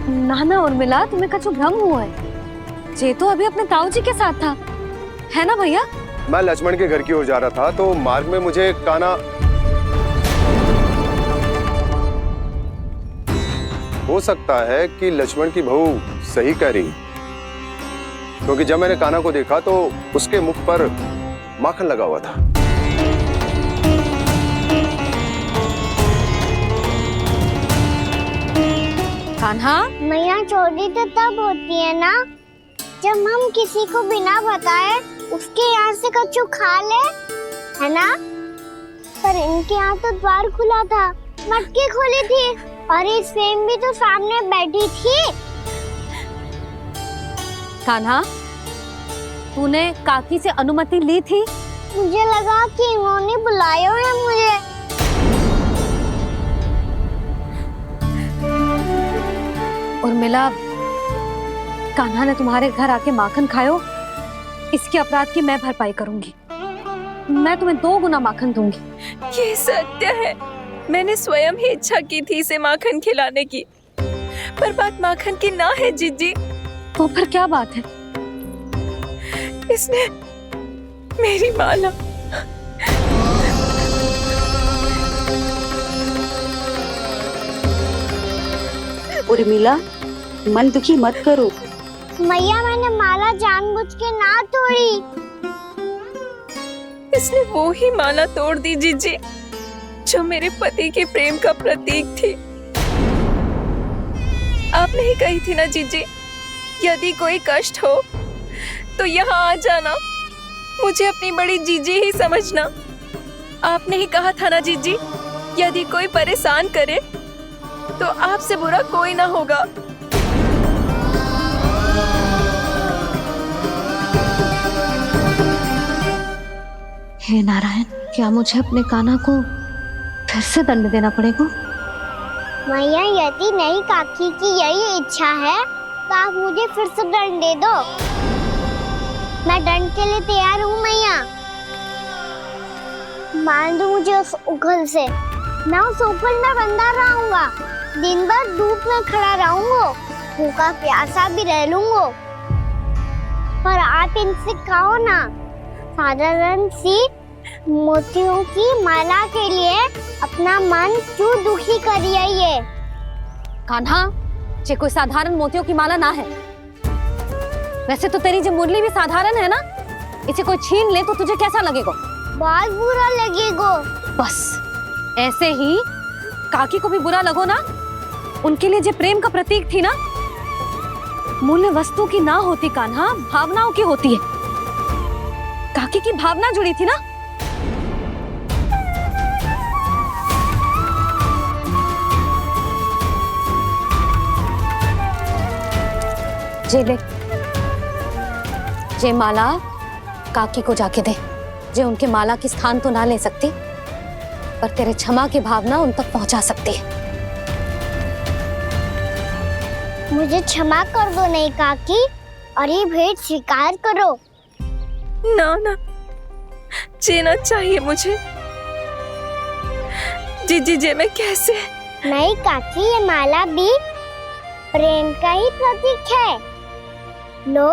ना ना उर्मिला, तुम्हें कछु भ्रम हुआ है। जे तो अभी अपने ताऊ जी के साथ था, है ना भैया? मैं लक्ष्मण के घर की ओर जा रहा था तो मार्ग में मुझे कान्हा। हो सकता है कि लक्ष्मण की बहू सही कह रही, क्योंकि जब मैंने कान्हा को देखा तो उसके मुख पर माखन लगा हुआ था। कान्हा, मैया चोरी तो तब होती है ना जब हम किसी को बिना बताए उसके यहाँ से कछु खा ले, है ना? पर इनके यहाँ तो द्वार खुला था, मटकी खुली थी और इस फेम भी तो सामने बैठी थी। कान्हा, तूने काकी से अनुमति ली थी? मुझे लगा कि इन्होंने बुलाया है मुझे। उर्मिला, कान्हा ने तुम्हारे घर आके माखन खायो, इसके अपराध की मैं भरपाई करूंगी। मैं तुम्हें 2 गुना माखन दूंगी। ये सत्य है, मैंने स्वयं ही इच्छा की थी इसे माखन खिलाने की, पर बात माखन की ना है जीजी। तो फिर क्या बात है? इसने मेरी माला। उर्मिला, मन दुखी मत करो। मैया, मैंने माला जानबूझ के ना तोड़ी। इसने वो ही माला तोड़ दी जीजी जो मेरे पति के प्रेम का प्रतीक थी। आपने ही कही थी ना जीजी, यदि कोई कष्ट हो तो यहाँ आ जाना, मुझे अपनी बड़ी जीजी ही समझना। आपने ही कहा था ना जीजी, यदि कोई परेशान करे तो आपसे बुरा कोई ना होगा। हे नारायण, क्या मुझे अपने कान्हा को फिर से दंड देना पड़ेगा? मैया, यदि नहीं काकी की यही इच्छा है तो आप मुझे फिर से दंड दे दो। मैं दंड के लिए तैयार हूँ मैया। मान दो मुझे उस उखल से, मैं उस उखल में बंधा रहूंगा, दिन भर धूप में खड़ा रहूंगा, भूखा प्यासा भी रह लूंगा। पर आप इनसे कहो ना, साधारण सी मोतियों की माला के लिए अपना मन क्यों दुखी करिए? कान्हा, ये कोई साधारण मोतियों की माला ना है। वैसे तो तेरी जो मुरली भी साधारण है ना, इसे कोई छीन ले तो तुझे कैसा लगेगा? बहुत बुरा लगेगा। बस ऐसे ही काकी को भी बुरा लगो ना। उनके लिए जो प्रेम का प्रतीक थी ना, मूल्य वस्तु की ना होती कान्हा, भावनाओं की होती है। काकी की भावना जुड़ी थी ना। जे ले, जे माला काकी को जाके दे। जे उनके माला की स्थान तो ना ले सकती, पर तेरे क्षमा की भावना उन तक पहुंचा सकती है। मुझे क्षमा कर दो नहीं काकी, और ये भेंट स्वीकार करो। ना ना, जीना चाहिए मुझे। जीजी जे मैं कैसे? नहीं काकी, ये माला भी प्रेम का ही प्रतीक है। लो।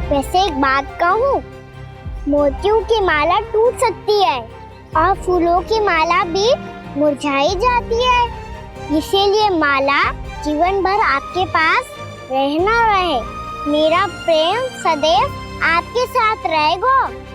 वैसे एक बात कहूँ, मोतियों की माला टूट सकती है और फूलों की माला भी मुरझाई जाती है। इसीलिए माला जीवन भर आपके पास रहना रहे। मेरा प्रेम सदैव आपके साथ रहेगा।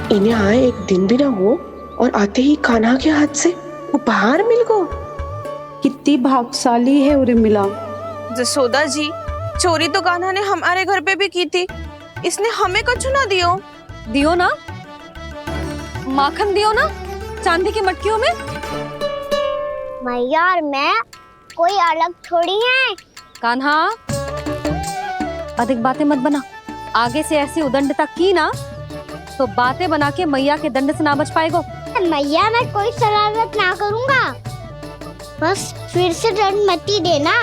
इन्हें आए एक दिन भी ना हो और आते ही कान्हा के हाथ से उपहार मिल गो। कितनी भाग्यशाली है उर्मिला। जसोदा जी, चोरी तो कान्हा ने हमारे घर पे भी की थी, इसने हमें कछु ना दियो। दियो ना, माखन दियो ना, चांदी की मटकियों में। मैया और मैं कोई अलग थोड़ी हैं। कान्हा, अधिक बातें मत बना। आगे से ऐसी उदंडता की ना तो बातें बना के मैया के दंड से ना बच पाएगो। मैया मैं कोई शरारत ना करूंगा, बस फिर से दंड मत ही देना।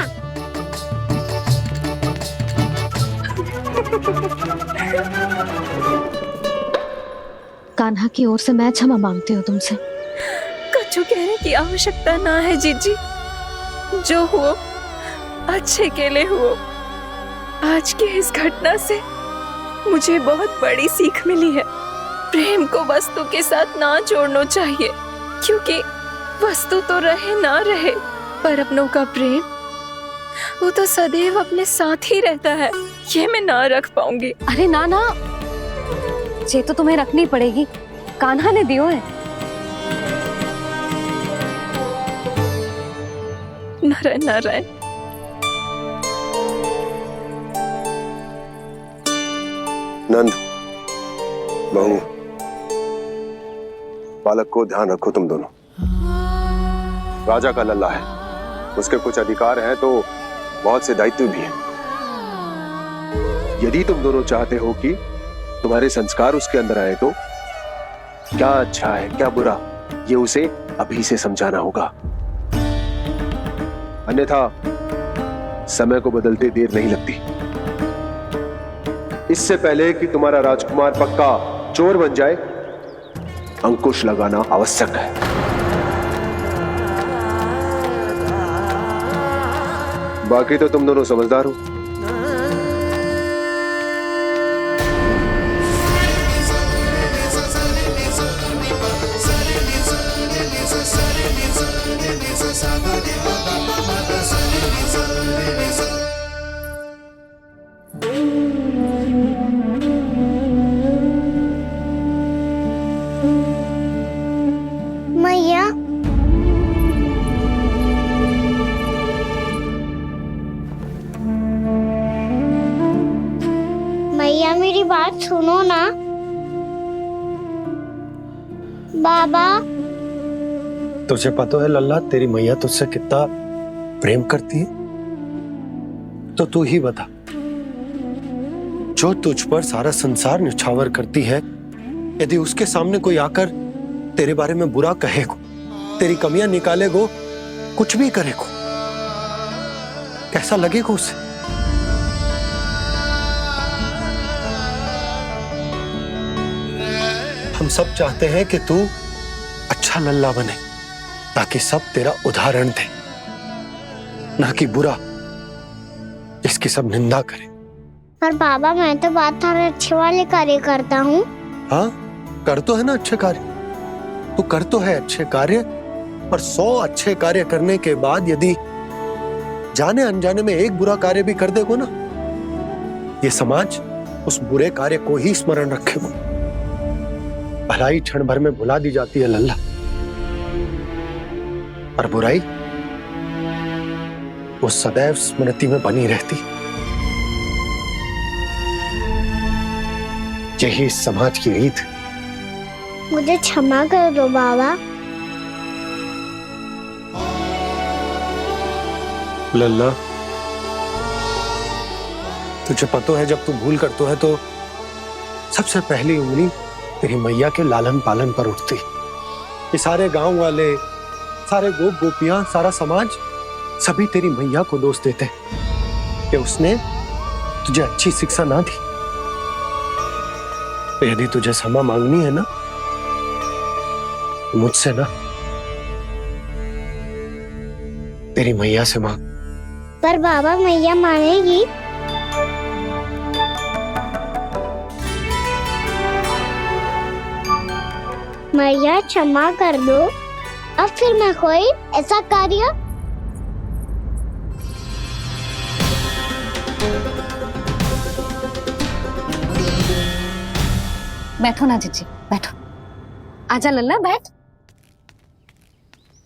कान्हा की ओर से मैं क्षमा मांगती हूँ तुमसे। कछु कहने की आवश्यकता ना है जीजी, जो हुआ अच्छे के लिए हुआ। आज की इस घटना से मुझे बहुत बड़ी सीख मिली है। प्रेम को वस्तु के साथ ना जोड़ना चाहिए, क्योंकि वस्तु तो रहे ना रहे, पर अपनों का प्रेम वो तो सदैव अपने साथ ही रहता है। ये मैं ना रख पाऊंगी। अरे ना ना, ये तो तुम्हें रखनी पड़ेगी, कान्हा ने दियो है। नारायण नारायण। नंद, बहू, बालक को ध्यान रखो तुम दोनों। राजा का लल्ला है, उसके कुछ अधिकार हैं तो बहुत से दायित्व भी हैं। यदि तुम दोनों चाहते हो कि तुम्हारे संस्कार उसके अंदर आए तो क्या अच्छा है क्या बुरा, ये उसे अभी से समझाना होगा। अन्यथा समय को बदलते देर नहीं लगती। इससे पहले कि तुम्हारा राजकुमार पक्का चोर बन जाए, अंकुश लगाना आवश्यक है। बाकी तो तुम दोनों समझदार हो। मैया मैया मेरी बात सुनो ना। बाबा तुझे पता है लल्ला, तेरी मैया तुझसे कितना प्रेम करती है, तो तू ही बता। जो तुझ पर सारा संसार न्यौछावर करती है, यदि उसके सामने कोई आकर तेरे बारे में बुरा कहेगो, तेरी कमियां निकालेगो, कुछ भी करेगो, कैसा लगेगा उसे? हम सब चाहते हैं कि तू अच्छा लल्ला बने, ताकि सब तेरा उदाहरण दे, ना कि बुरा जिसकी सब निंदा करे। पर बाबा मैं तो बात हर अच्छे वाले कार्य करता हूँ। हाँ, कर तो है ना अच्छे कार्य, तू कर तो है अच्छे कार्य, पर 100 अच्छे कार्य करने के बाद यदि जाने अनजाने में एक बुरा कार्य भी कर देगो ना, ये समाज उस बुरे कार्य को ही स्मरण रखेगो। भलाई क्षण भर में भुला दी जाती है लल्ला, और बुराई वो सदैव स्मृति में बनी रहती। यही इस समाज की रीत। मुझे क्षमा कर दो बाबा। लल्ला, तुझे पता है जब तू भूल करतो है तो सबसे पहली उंगली तेरी मैया के लालन पालन पर उठती। ये सारे गांव वाले, सारे गोप गोपियां, सारा समाज सभी तेरी मैया को दोष देते कि उसने तुझे अच्छी शिक्षा ना दी। तो यदि तुझे क्षमा मांगनी है ना, तो मुझसे ना, तेरी मैया से मांग। पर बाबा मैया मानेगी? मैया क्षमा कर दो, अब फिर मैं कोई ऐसा कार्य। बैठो ना जीजी, बैठो। आजा लल्ला, बैठ।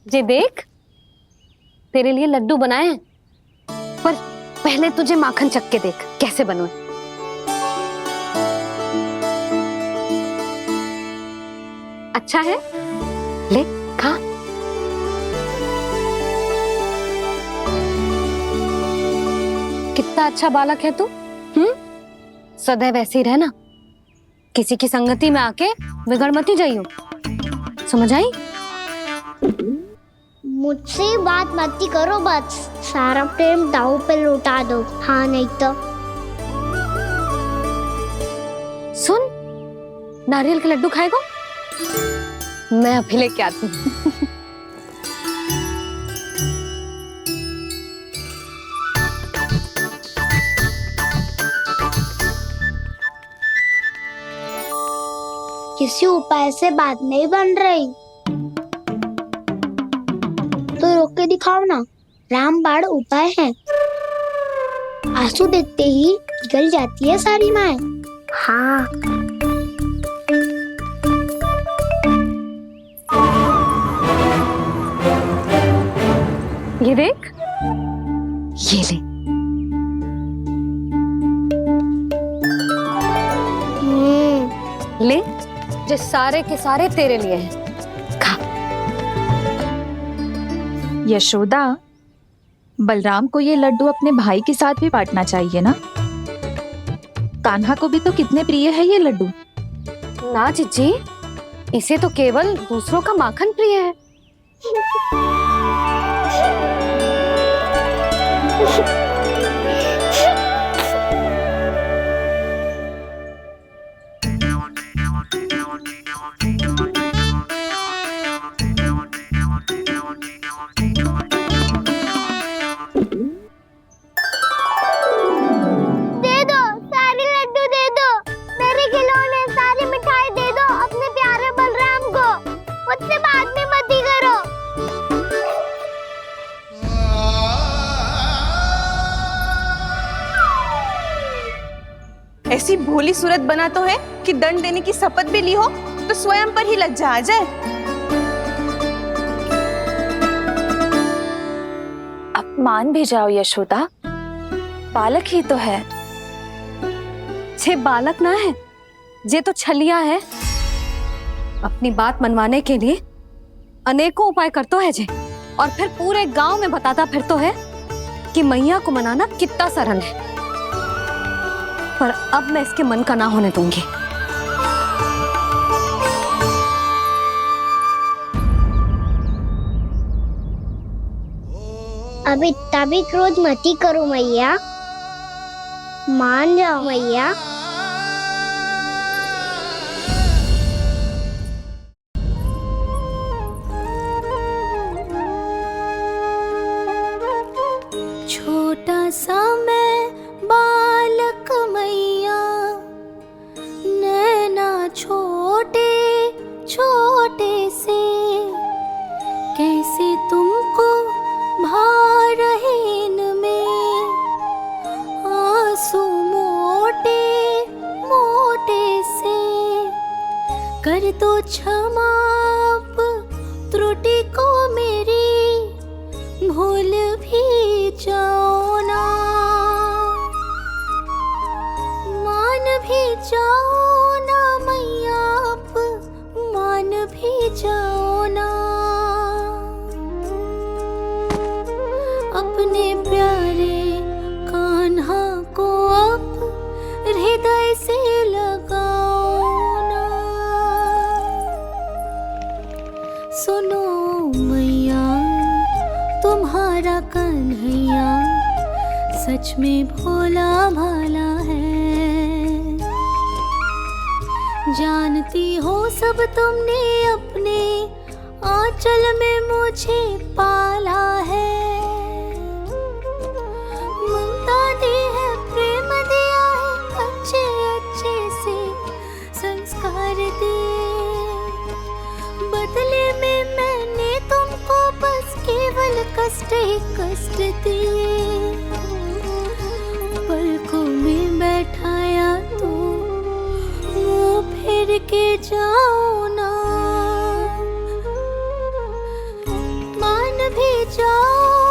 जे देख, तेरे लिए लड्डू बनाए हैं, पर पहले तुझे माखन चख के देख कैसे बने। अच्छा है, ले खा। कितना अच्छा बालक है तू, सदैव ऐसे ही रहना, किसी की संगति में आके बिगड़ मत ही जाइयो, समझ आई? मुझसे बात मत ही करो, बस सारा प्रेम दाव पे लौटा दो, हाँ नहीं तो। सुन, नारियल के लड्डू खाएगा? मैं अभी लेके आती हूँ। किसी उपाय से बात नहीं बन रही तो रोक के दिखाओ ना, रामबाण उपाय है। आंसू देखते ही पिघल जाती है सारी माए। हाँ ये देख, ये ले। ले, जो सारे के सारे तेरे लिए हैं, खा। यशोदा, बलराम को ये लड्डू अपने भाई के साथ भी बांटना चाहिए ना। कान्हा को भी तो कितने प्रिय है ये लड्डू। ना जीजी, इसे तो केवल दूसरों का माखन प्रिय है। दे दो, सारे लड्डू दे दो, मेरे खिलौने सारी मिठाई दे दो अपने प्यारे बलराम को, मुझसे बात में मत ही करो। ऐसी भोली सूरत बना तो है कि दंड देने की शपथ भी ली हो तो स्वयं पर ही लज्जा आ जाए। अब मान भी जाओ यशोदा, बालक ही तो है। छे बालक ना है, जे तो छलिया है। अपनी बात मनवाने के लिए अनेकों उपाय करतो है जे, और फिर पूरे गांव में बताता फिरतो है कि मैया को मनाना कितना सरल है। पर अब मैं इसके मन का ना होने दूंगी। अब इतना भी क्रोध मत ही करो मैया, मान जाओ मैया। छोटा सा मैं बालक मैया, नैना छोटे छोटे से, कैसे तुमको भा रहे इनमें आंसू मोटे मोटे से। कर दो क्षमा त्रुटि को मेरी, भूल भी जाओ ना, मान भी जाओ ना मैया, आप मान भी जाओ ना। अपने प्यारे कान्हा को अब हृदय से लगाओ ना। सुनो मैया, तुम्हारा कन्हैया सच में भोला भाला है। जानती हो सब तुमने अपने आंचल में मुझे पाला है। ममता दी है, प्रेम दिया है, अच्छे अच्छे से संस्कार दिए। बदले में मैंने तुमको बस केवल कष्ट ही कष्ट दिए। पलकों में बैठाया तो मुंह फेर के जाओ ना, मान भी जाओ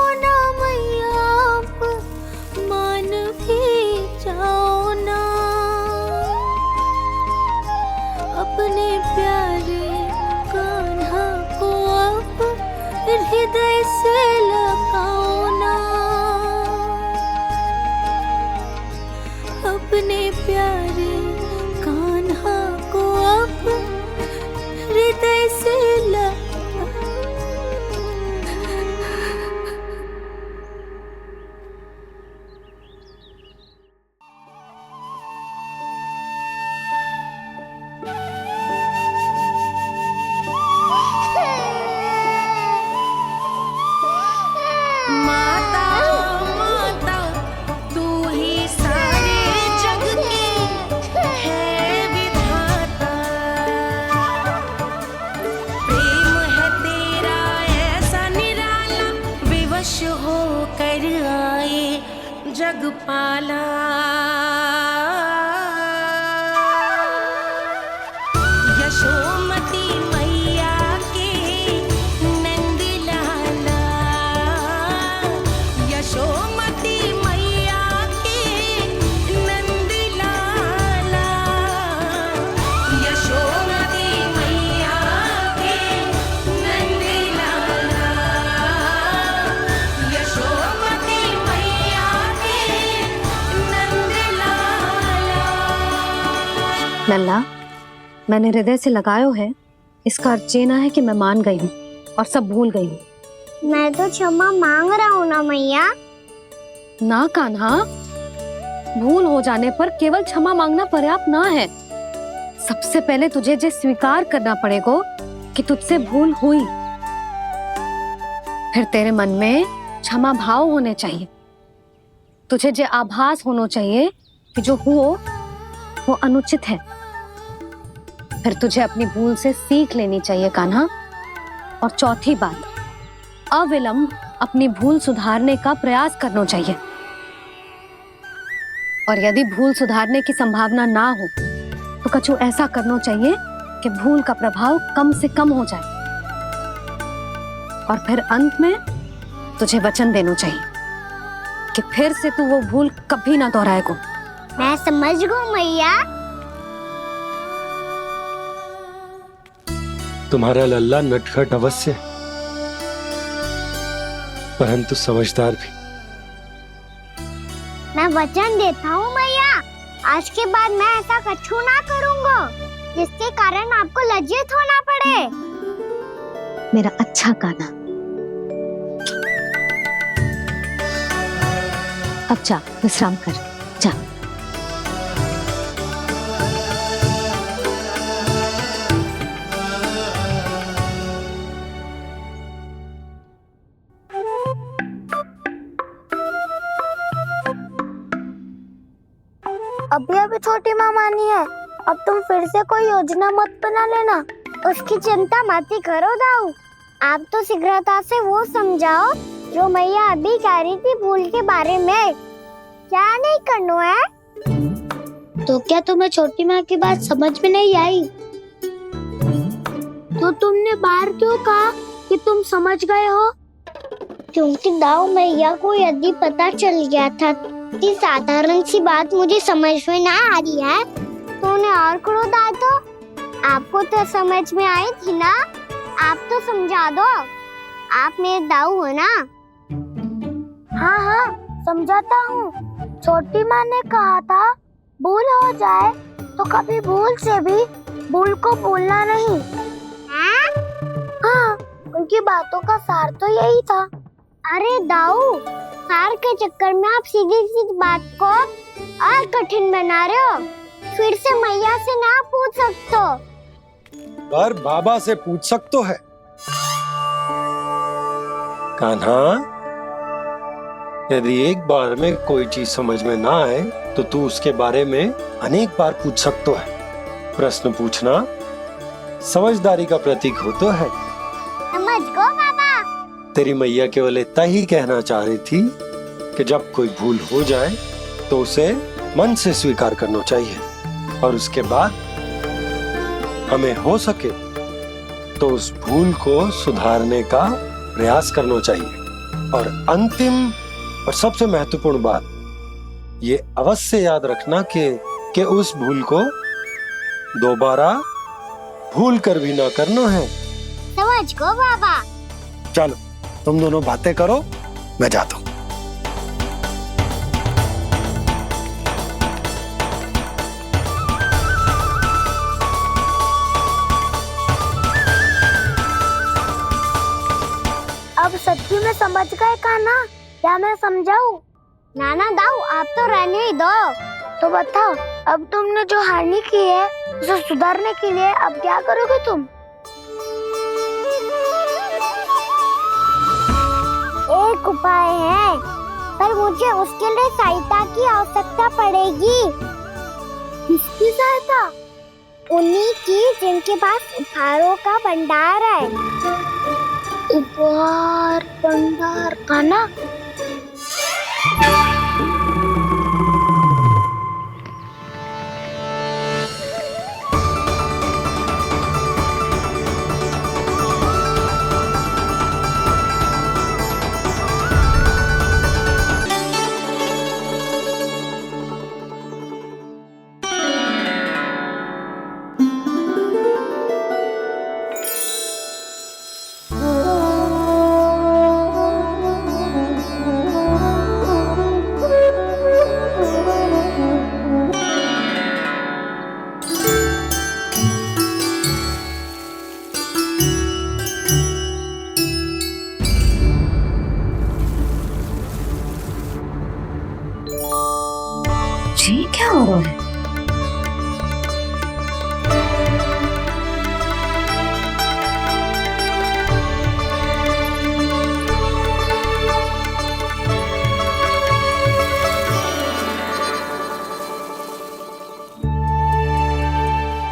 प्यारे कान्हा को अब हृदय से जगपाला यशोमती मैया के नंद लाला, यशोमती मैया के नंद लाला, यशोमती मैया के नंद लाला, यशोमती मैया के नंद लाला। लल्ला, मैंने हृदय से लगायो है, इसका अर्थ ये ना है कि मैं मान गई हूँ और सब भूल गई हूँ। मैं तो क्षमा मांग रहा हूँ ना मैया। ना कान्हा, भूल हो जाने पर केवल क्षमा मांगना पर्याप्त ना है। सबसे पहले तुझे जो स्वीकार करना पड़ेगा कि तुझसे भूल हुई, फिर तेरे मन में क्षमा भाव होने चाहिए। तुझे जो आभास होना चाहिए कि जो हुआ वो अनुचित है। फिर तुझे अपनी भूल से सीख लेनी चाहिए कान्हा। और चौथी बात, अविलंब अपनी भूल सुधारने का प्रयास करना चाहिए। और यदि भूल सुधारने की संभावना ना हो तो कछु ऐसा करना चाहिए कि भूल का प्रभाव कम से कम हो जाए। और फिर अंत में तुझे वचन देना चाहिए कि फिर से तू वो भूल कभी ना दोहराएगा। मैं समझ गई मैया। तुम्हारा लल्ला नटखट अवश्य है, परंतु समझदार भी। मैं वचन देता हूँ मैया, आज के बाद मैं ऐसा कछु ना करूँगा जिसके कारण आपको लज्जित होना पड़े। मेरा अच्छा कान्हा, अब जा विश्राम कर, जा। अभी अभी छोटी माँ मानी है, अब तुम फिर से कोई योजना मत बना लेना। उसकी चिंता मत ही करो दाऊ। आप तो शीघ्रता से वो समझाओ जो मैया अभी कह रही थी भूल के बारे में। क्या नहीं करना है? तो क्या तुम्हें छोटी माँ की बात समझ में नहीं आई? तो तुमने बाहर क्यों कहा कि तुम समझ गए हो? क्योंकि दाऊ मैया को यदि पता चल गया था कि साधारण सी बात मुझे समझ में ना आ रही है तो उन्हें और क्रोध आए तो आपको तो समझ में आई थी ना। आप तो समझा दो, आप मेरे दाऊ हो ना। हाँ हाँ समझाता हूँ। छोटी माँ ने कहा था भूल हो जाए तो कभी भूल से भी भूल को भूलना नहीं। हाँ उनकी बातों का सार तो यही था। अरे दाऊ, सार के चक्कर में आप सीधी सीधी बात को और कठिन बना रहे हो। फिर से मैया से ना पूछ सकते हो, पर बाबा से पूछ सकते है। कान्हा, यदि एक बार में कोई चीज समझ में ना आए तो तू उसके बारे में अनेक बार पूछ सकते है। प्रश्न पूछना समझदारी का प्रतीक होता है। समझ गो बाबा। तेरी मैया केवल इतना ही कहना चाह रही थी कि जब कोई भूल हो जाए तो उसे मन से स्वीकार करना चाहिए और उसके बाद हमें हो सके तो उस भूल को सुधारने का प्रयास करना चाहिए। और अंतिम और सबसे महत्वपूर्ण बात ये अवश्य याद रखना कि उस भूल को दोबारा भूल कर भी ना करना है। समझ गो बाबा। चलो तुम दोनों बातें करो, मैं जाता हूँ। समझ गए कान्हा? क्या मैं समझाऊं? नाना दाऊ आप तो रहने ही दो। तो बताओ, अब तुमने जो हानि की है उसे सुधारने के लिए अब क्या करोगे तुम? एक उपाय है, पर मुझे उसके लिए सहायता की आवश्यकता पड़ेगी। किसकी सहायता? उन्हीं की जिनके पास उपहारों का भंडार है। उपहार भंडार का ना? जी क्या हो रहा है?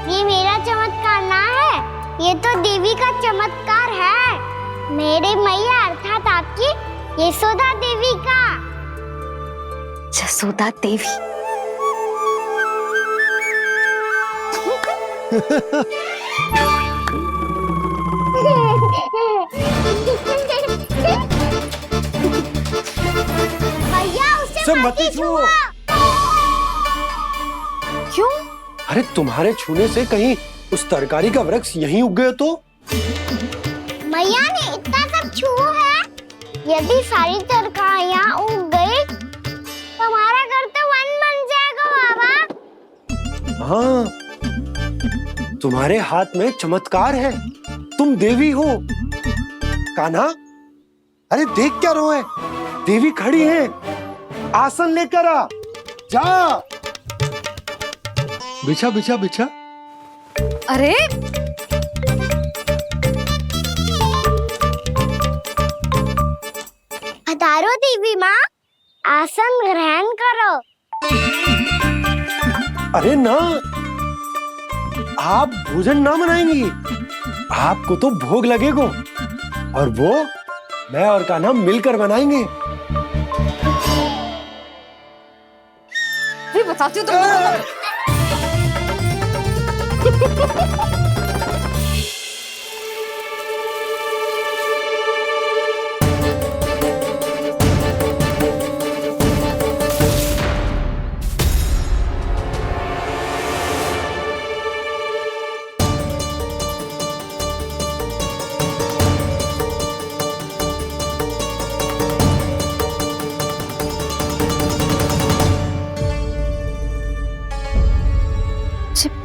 ये मेरा चमत्कार ना है, ये तो देवी का चमत्कार है। मेरे मैया अर्थात आपकी यशोदा देवी का। जसोदा देवी। भैया उसे सब मत मत ही छुओ। छुआ। क्यों? अरे तुम्हारे छूने से कहीं उस तरकारी का वृक्ष यहीं उग गए तो? मैया ने इतना सब छुआ है, यदि सारी तरकारियां उग गई तो हमारा घर तो वन बन जाएगा बाबा। हाँ, तुम्हारे हाथ में चमत्कार है, तुम देवी हो। कान्हा, अरे देख क्या रो है, देवी खड़ी है, आसन लेकर आ, जा। बिछा बिछा बिछा। अरे पधारो देवी माँ, आसन ग्रहण करो। अरे ना, आप भोजन ना मनाएंगी, आपको तो भोग लगेगा और वो मैं और कान्हा मिलकर बनाएंगे। भी बताती हूँ तुमको।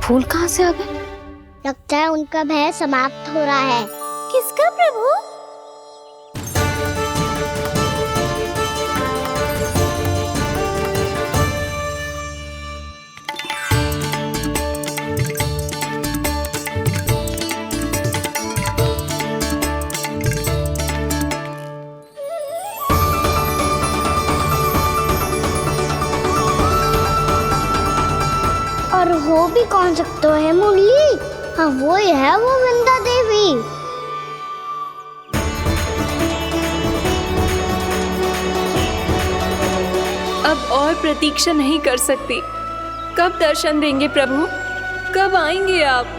फूल कहाँ से आ गए? लगता है उनका भय समाप्त हो रहा है। किसका प्रभु? और हो भी कौन सकता है मुरली? हाँ वो ही है, वो वृंदा देवी। अब और प्रतीक्षा नहीं कर सकती। कब दर्शन देंगे प्रभु? कब आएंगे आप?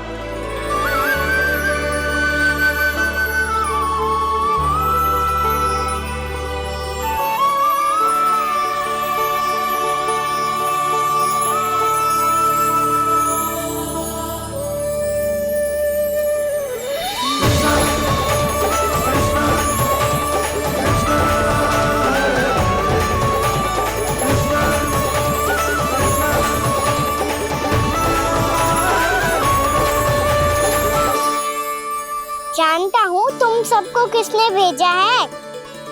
जानता हूँ तुम सबको किसने भेजा है।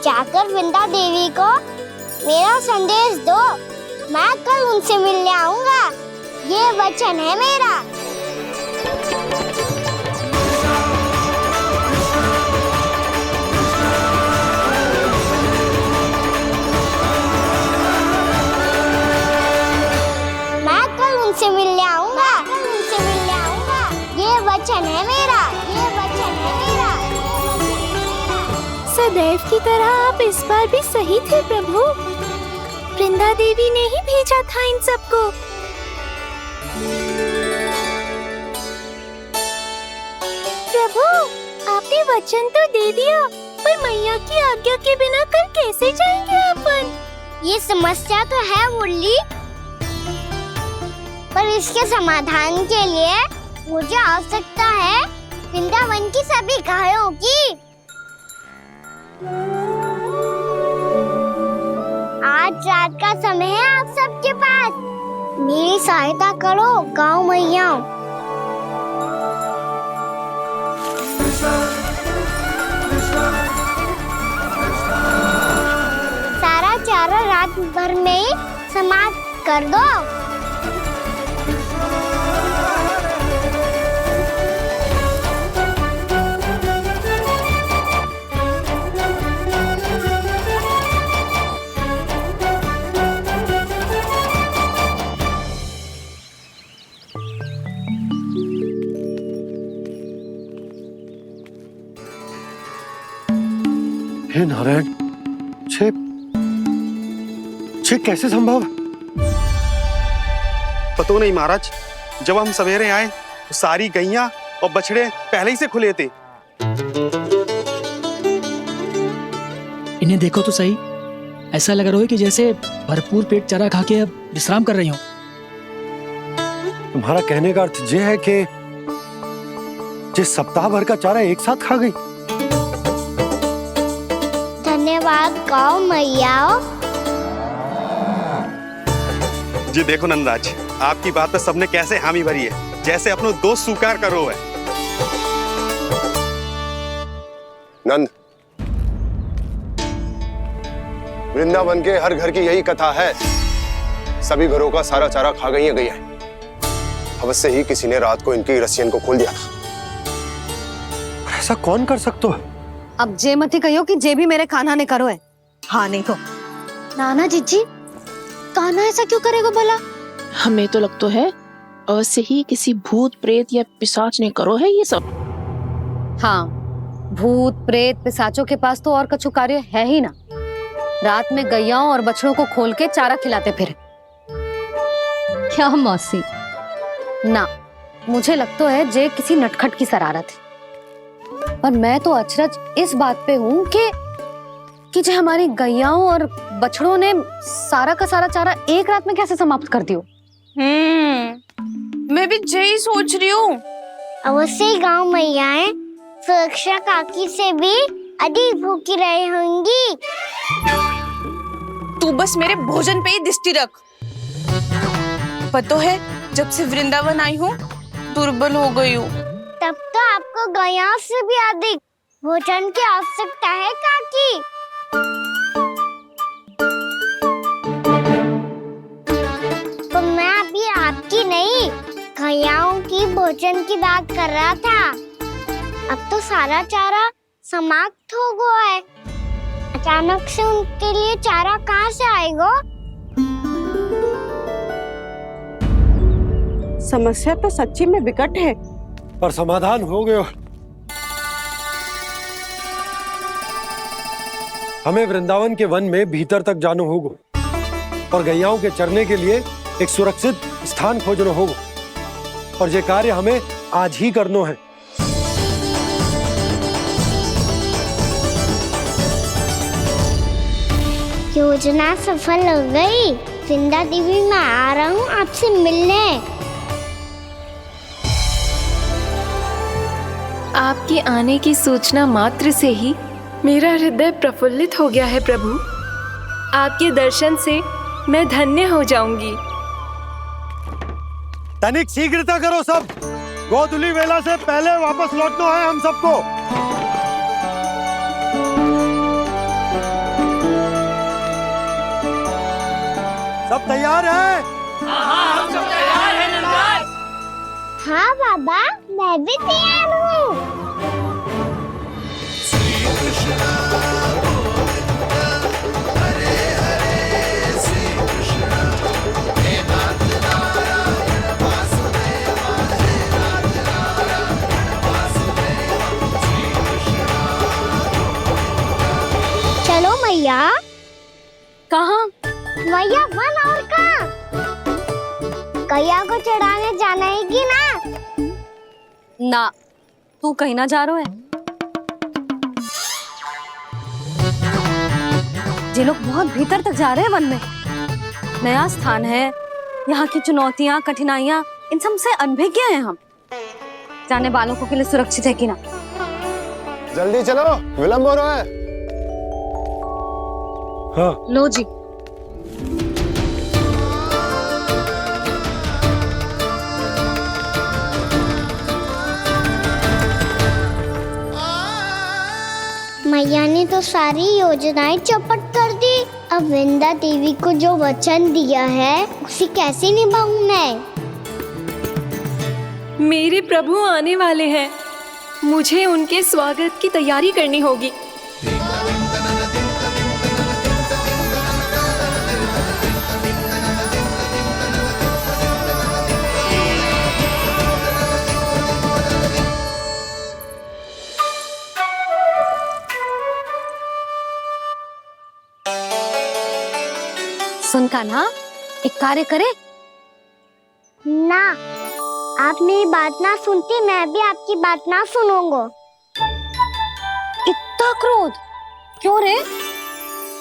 जाकर वृंदा देवी को मेरा संदेश दो। मैं कल उनसे मिलने आऊंगा, ये वचन है मेरा। मैं कल उनसे मिलने आऊंगा, ये वचन है मेरा, ये वचन है मेरा। सदैव की तरह आप इस बार भी सही थे प्रभु। वृंदा देवी ने ही भेजा था इन सबको। प्रभु, आपने वचन तो दे दिया, पर मैया की आज्ञा के बिना कल कैसे जाएंगे अपन? ये समस्या तो है मुरली, पर इसके समाधान के लिए मुझे आवश्यकता है वृंदावन की सभी गायों की। आज रात का समय है आप सबके पास, मेरी सहायता करो गाँव मैया। सारा चारा रात भर में ही समाप्त कर दो। हे नारायण, छे कैसे संभव? पतो नहीं महाराज, जब हम सवेरे आए तो सारी गैया और बछड़े पहले ही से खुले थे। इन्हें देखो तो सही, ऐसा लग रहा है कि जैसे भरपूर पेट चारा खा के अब विश्राम कर रही हो। तुम्हारा कहने का अर्थ ये है कि जिस सप्ताह भर का चारा एक साथ खा गई। धन्यवाद गाँव मैया। जी देखो नंदराज, आपकी बात पे सबने कैसे हामी भरी है, जैसे अपनो दोस्त स्वीकार करो है। नंद, वृंदावन के हर घर की यही कथा है, सभी घरों का सारा चारा खा गई है गैया। अवश्य ही किसी ने रात को इनकी रस्सियन को खोल दिया था। ऐसा कौन कर सकता है? अब जे मती कहो कि जे भी मेरे कान्हा ने करो है। हाँ नहीं तो नाना जीजी, कान्हा ऐसा क्यों करेगा भला? हमें तो लगता है अवश्य ही किसी भूत प्रेत या पिशाच ने करो है ये सब। हाँ, भूत प्रेत पिशाचों के पास तो और कछु कार्य है ही ना। रात में गैयाओं और बछड़ों को खोल के चारा खिलाते फिर। क्या मौसी? ना, मुझे लगता है जे किसी नटखट की शरारत है। पर मैं तो अचरज इस बात पे हूँ कि जो हमारी गैयाओं और बछड़ों ने सारा का सारा चारा एक रात में कैसे समाप्त कर दियो। मैं भी यही सोच रही हूँ। अवश्य ही गाँव मैयाएं सुरक्षा काकी से भी अधिक भूखी रही होंगी। तू बस मेरे भोजन पे ही दृष्टि रख। पता है, जब से वृंदावन आई हूँ दुर्बल हो गई हूँ। तब तो आपको गैया से भी अधिक भोजन की आवश्यकता है काकी। तो मैं अभी आपकी नहीं, गैयाओं की भोजन की बात कर रहा था। अब तो सारा चारा समाप्त हो गया है, अचानक से उनके लिए चारा कहाँ से आएगा? समस्या तो सच्ची में विकट है, पर समाधान हो गयो। हमें वृंदावन के वन में भीतर तक जाना होगा और गैयाओं के चरने के लिए एक सुरक्षित स्थान खोजना होगा, और ये कार्य हमें आज ही करना है। योजना सफल हो गई। वृंदा देवी, मैं आ रहा हूँ आपसे मिलने। आपके आने की सूचना मात्र से ही मेरा हृदय प्रफुल्लित हो गया है प्रभु। आपके दर्शन से मैं धन्य हो जाऊंगी। तनिक शीघ्रता करो सब, गोधुली वेला से पहले वापस लौटना है हम सबको। सब तैयार है? हाँ बाबा, मैं भी तैयार हूँ। चलो मैया। कहाँ? मैया वन और कहाँ? कैया को चढ़ाने जाना है कि ना? ना, तू कहीं ना जा रहा है। ये लोग बहुत भीतर तक जा रहे हैं वन में। नया स्थान है, यहाँ की चुनौतियाँ, कठिनाइयाँ, इन सब से अनभिज्ञ हैं हम। जाने वालों के लिए सुरक्षित है कि ना? जल्दी चलो, विलंब हो रहा है। हाँ। लो जी। मैया ने तो सारी योजनाएं चौपट कर दी। अब वृंदा देवी को जो वचन दिया है उसे कैसे निभाऊं मैं? मेरे प्रभु आने वाले हैं, मुझे उनके स्वागत की तैयारी करनी होगी। सुन कान्हा, एक कार्य करे? ना, आप मेरी बात ना सुनती, मैं भी आपकी बात ना सुनूंगा। इतना क्रोध क्यों रे?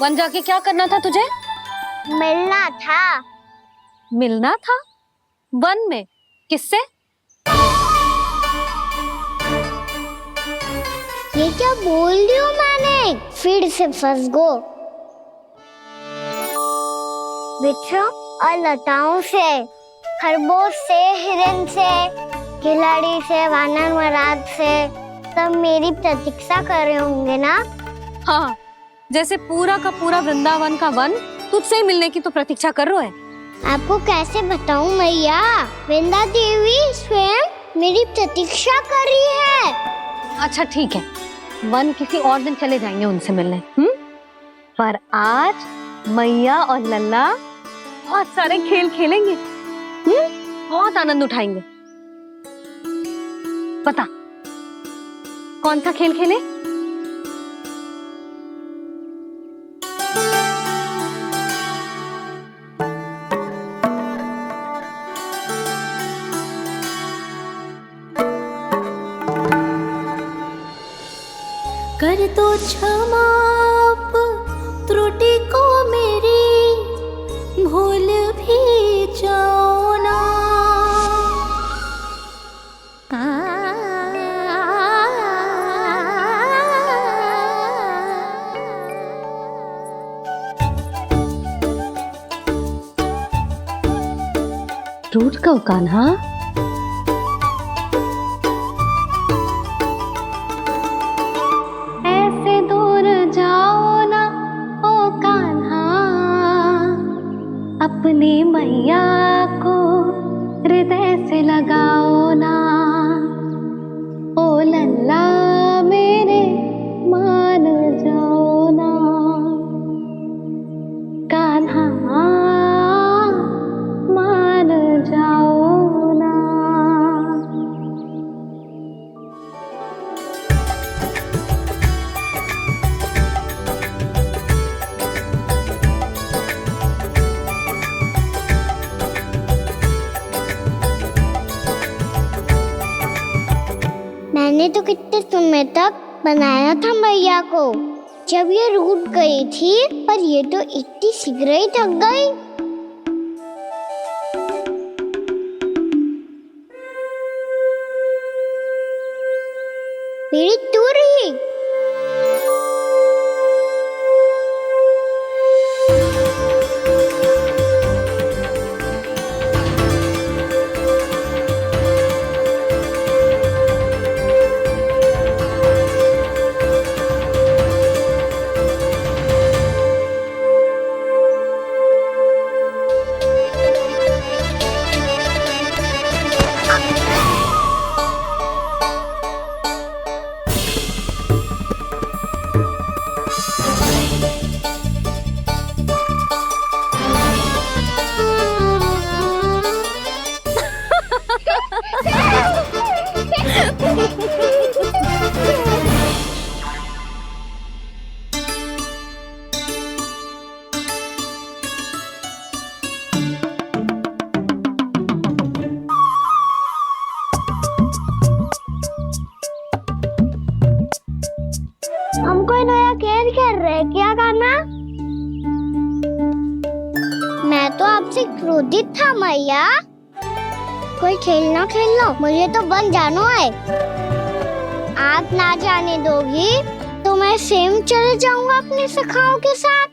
वन जाके क्या करना था तुझे? मिलना था। मिलना था? वन में? किससे? ये क्या बोल रही हूँ मैंने? फिर से फंस गो। वृक्षों और लताओं से, खरगोश से, हिरन से, खिलाड़ी से, वानर महाराज से, सब मेरी प्रतीक्षा कर रहे होंगे ना? हाँ, जैसे पूरा का पूरा वृंदावन का वन तुझसे ही मिलने की तो प्रतीक्षा कर रहा है। आपको कैसे बताऊं मैया? वृंदा देवी स्वयं मेरी प्रतीक्षा कर रही है। अच्छा ठीक है, वन किसी और दिन चले जाएंगे उनसे मिलने। पर आज मैया और लल्ला बहुत सारे खेल खेलेंगे। बहुत आनंद उठाएंगे। पता कौन सा खेल खेले? कर दो क्षमा त्रुटि को मेरी, भूल भी जाओ ना। टूट गओ कान्हा? ऐसे दूर जाओ ना ओ कान्हा, अपनी मैया को हृदय से लगाओ ना। ओ लल्ला मेरे मान जाओ ना, कान्हा मान जाओ ना। मैंने तो कितने समय तक बनाया था मैया को, जब ये रूठ गई थी, पर ये तो इतनी शीघ्र ही थक गई। मेरी दूर ही। से क्रोधित था मैया। कोई खेलना खेल लो, मुझे तो वन जानो है। आप ना जाने दोगी तो मैं स्वयं चले जाऊंगा अपनी सखाओं के साथ।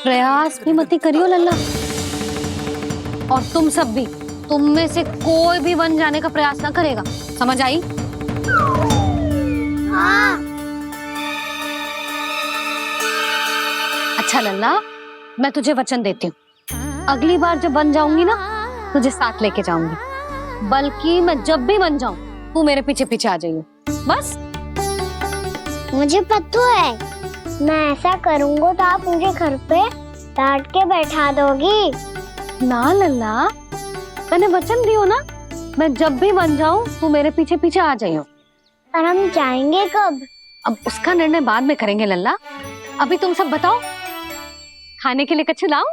प्रयास भी मत करियो लल्ला, और तुम सब भी, तुम में से कोई भी वन जाने का प्रयास ना करेगा, समझ आई? हाँ। अच्छा लल्ला, मैं तुझे वचन देती हूँ, अगली बार जब वन जाऊंगी ना तुझे साथ लेके जाऊंगी। बल्कि मैं जब भी वन जाऊं तू मेरे पीछे पीछे आ जाइयो, बस। मुझे पता है, मैं ऐसा करूंगा तो आप मुझे घर पे डांट के बैठा दोगी। ना लल्ला, मैंने वचन दियो ना, मैं जब भी वन जाऊं तू मेरे पीछे पीछे आ जाइयो। और हम जाएंगे कब? अब उसका निर्णय बाद में करेंगे लल्ला, अभी तुम सब बताओ, खाने के लिए कुछ लाऊं?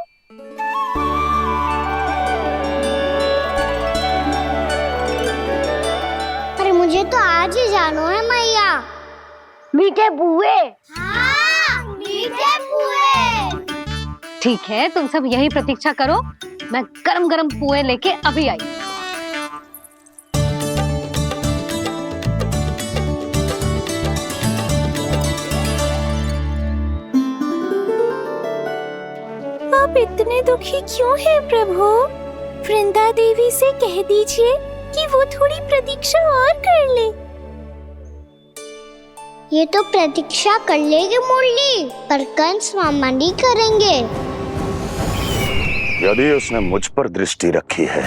अरे मुझे तो आज ही जाना है मैया। मीठे पुए। हाँ, मीठे पुए। ठीक है, तुम सब यही प्रतीक्षा करो, मैं गरम गरम पुए लेके अभी आई। आप इतने दुखी क्यों हैं प्रभु? वृंदा देवी से कह दीजिए कि वो थोड़ी प्रतीक्षा और कर ले। ये तो प्रतीक्षा कर लेगी मुरली, पर कंस मामा नहीं करेंगे। यदि उसने मुझ पर दृष्टि रखी है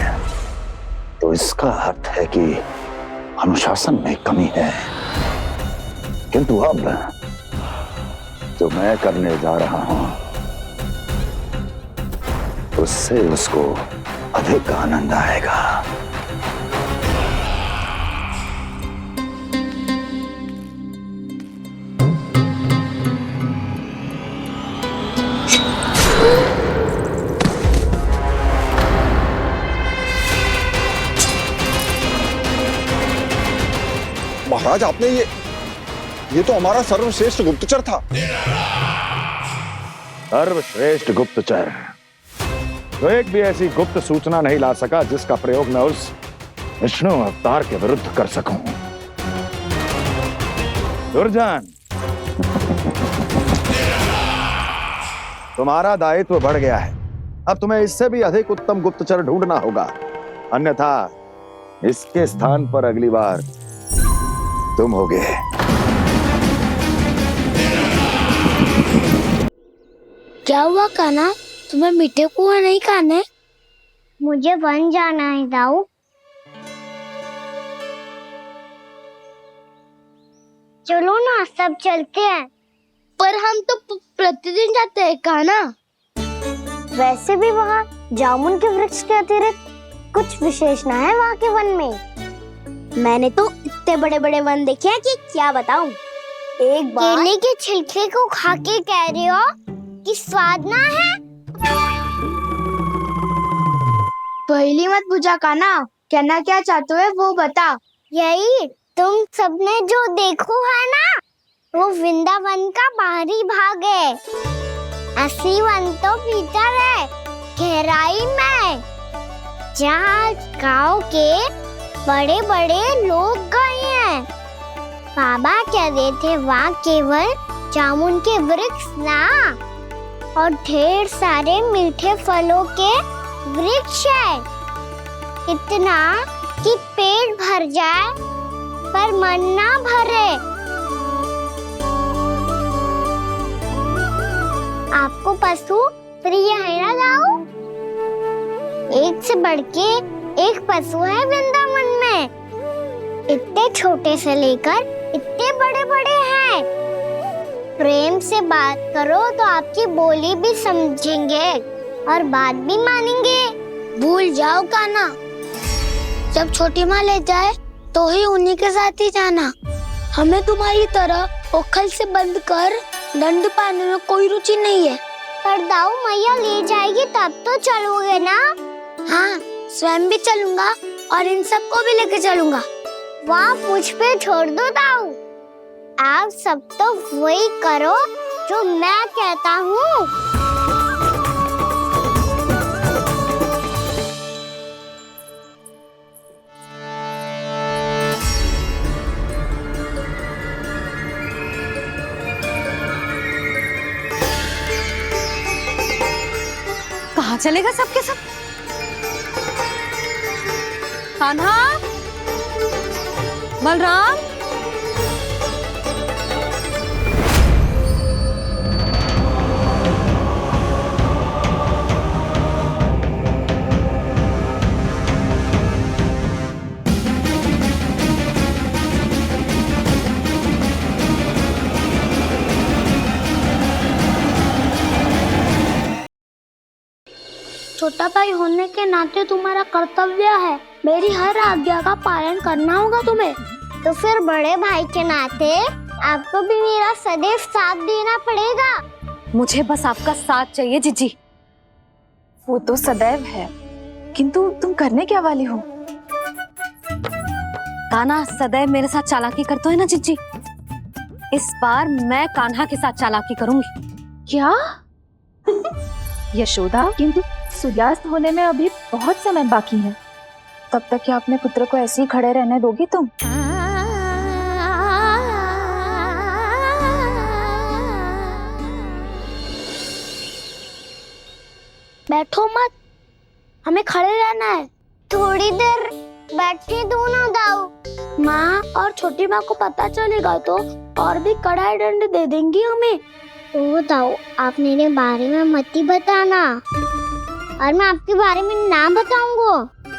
तो इसका अर्थ है कि अनुशासन में कमी है। किंतु अब जो मैं करने जा रहा हूं उससे उसको अधिक आनंद आएगा। महाराज, आपने ये तो हमारा सर्वश्रेष्ठ गुप्तचर था। सर्वश्रेष्ठ गुप्तचर तो एक भी ऐसी गुप्त सूचना नहीं ला सका जिसका प्रयोग मैं उस विष्णु अवतार के विरुद्ध कर सकूं। दुर्जन, तुम्हारा दायित्व बढ़ गया है। अब तुम्हें इससे भी अधिक उत्तम गुप्तचर ढूंढना होगा, अन्यथा इसके स्थान पर अगली बार तुम होगे। क्या हुआ कान्हा, तुम्हें मीठे पुआ नहीं खाने? मुझे वन जाना है दाऊ। चलो ना, सब चलते हैं। पर हम तो प्रतिदिन जाते हैं कान्हा। वैसे भी वहाँ जामुन के वृक्ष के अतिरिक्त कुछ विशेष ना है वहाँ के वन में। मैंने तो इतने बड़े बड़े वन देखे हैं कि क्या बताऊं। एक बार केले के छिलके को खा के कह रहे हो कि स्वाद ना है? पहली मत पूछा कान्हा, कहना क्या चाहते हो वो बता। यही तुम सबने जो देखो है ना, वो वृंदावन का बाहरी भाग है। असली वन तो भीतर है, गहराई में, जहाँ गांव के बड़े बड़े लोग गए हैं। बाबा कह रहे थे वहाँ केवल जामुन के वृक्ष ना, और ढेर सारे मीठे फलों के वृक्ष है। इतना कि पेट भर जाए पर मन ना भरे। आपको पशु प्रिय है ना दाऊ? एक से बढ़ के एक पशु है वृंदावन में। इतने छोटे से लेकर इतने बड़े बड़े हैं। प्रेम से बात करो तो आपकी बोली भी समझेंगे और बात भी मानेंगे। भूल जाओ कान्हा, जब छोटी माँ ले जाए तो ही उन्हीं के साथ ही जाना। हमें तुम्हारी तरह ओखल से बंद कर दंड पाने में कोई रुचि नहीं है। पर दाऊ मैया ले जाएगी तब तो चलोगे ना? हाँ, स्वयं भी चलूंगा और इन सबको भी लेके चलूंगा। वहाँ मुझ पे छोड़ दो दाऊ। आप सब तो वही करो जो मैं कहता हूँ। कहाँ चलेगा सबके सब? कान्हा, बलराम, छोटा भाई होने के नाते तुम्हारा कर्तव्य है, मेरी हर आज्ञा का पालन करना होगा तुम्हें। तो फिर बड़े भाई के नाते आपको भी मेरा सदैव साथ देना पड़ेगा। मुझे बस आपका साथ चाहिए जीजी। वो तो सदैव है, किंतु तुम करने क्या वाली हो? कान्हा सदैव मेरे साथ चालाकी करता है ना जीजी। इस बार मैं कान्हा के साथ चालाकी करूंगी। क्या? यशोदा, किंतु सूर्यास्त होने में अभी बहुत समय बाकी है। तब तक क्या अपने पुत्र को ऐसे ही खड़े रहने दोगी तुम? बैठो मत, हमें खड़े रहना है। थोड़ी देर बैठे दो ना दाऊ। माँ और छोटी माँ को पता चलेगा तो और भी कड़ा दंड दे देंगी हमें। ओ दाऊ, आप मेरे बारे में मत ही बताना, और मैं आपके बारे में ना बताऊंगा।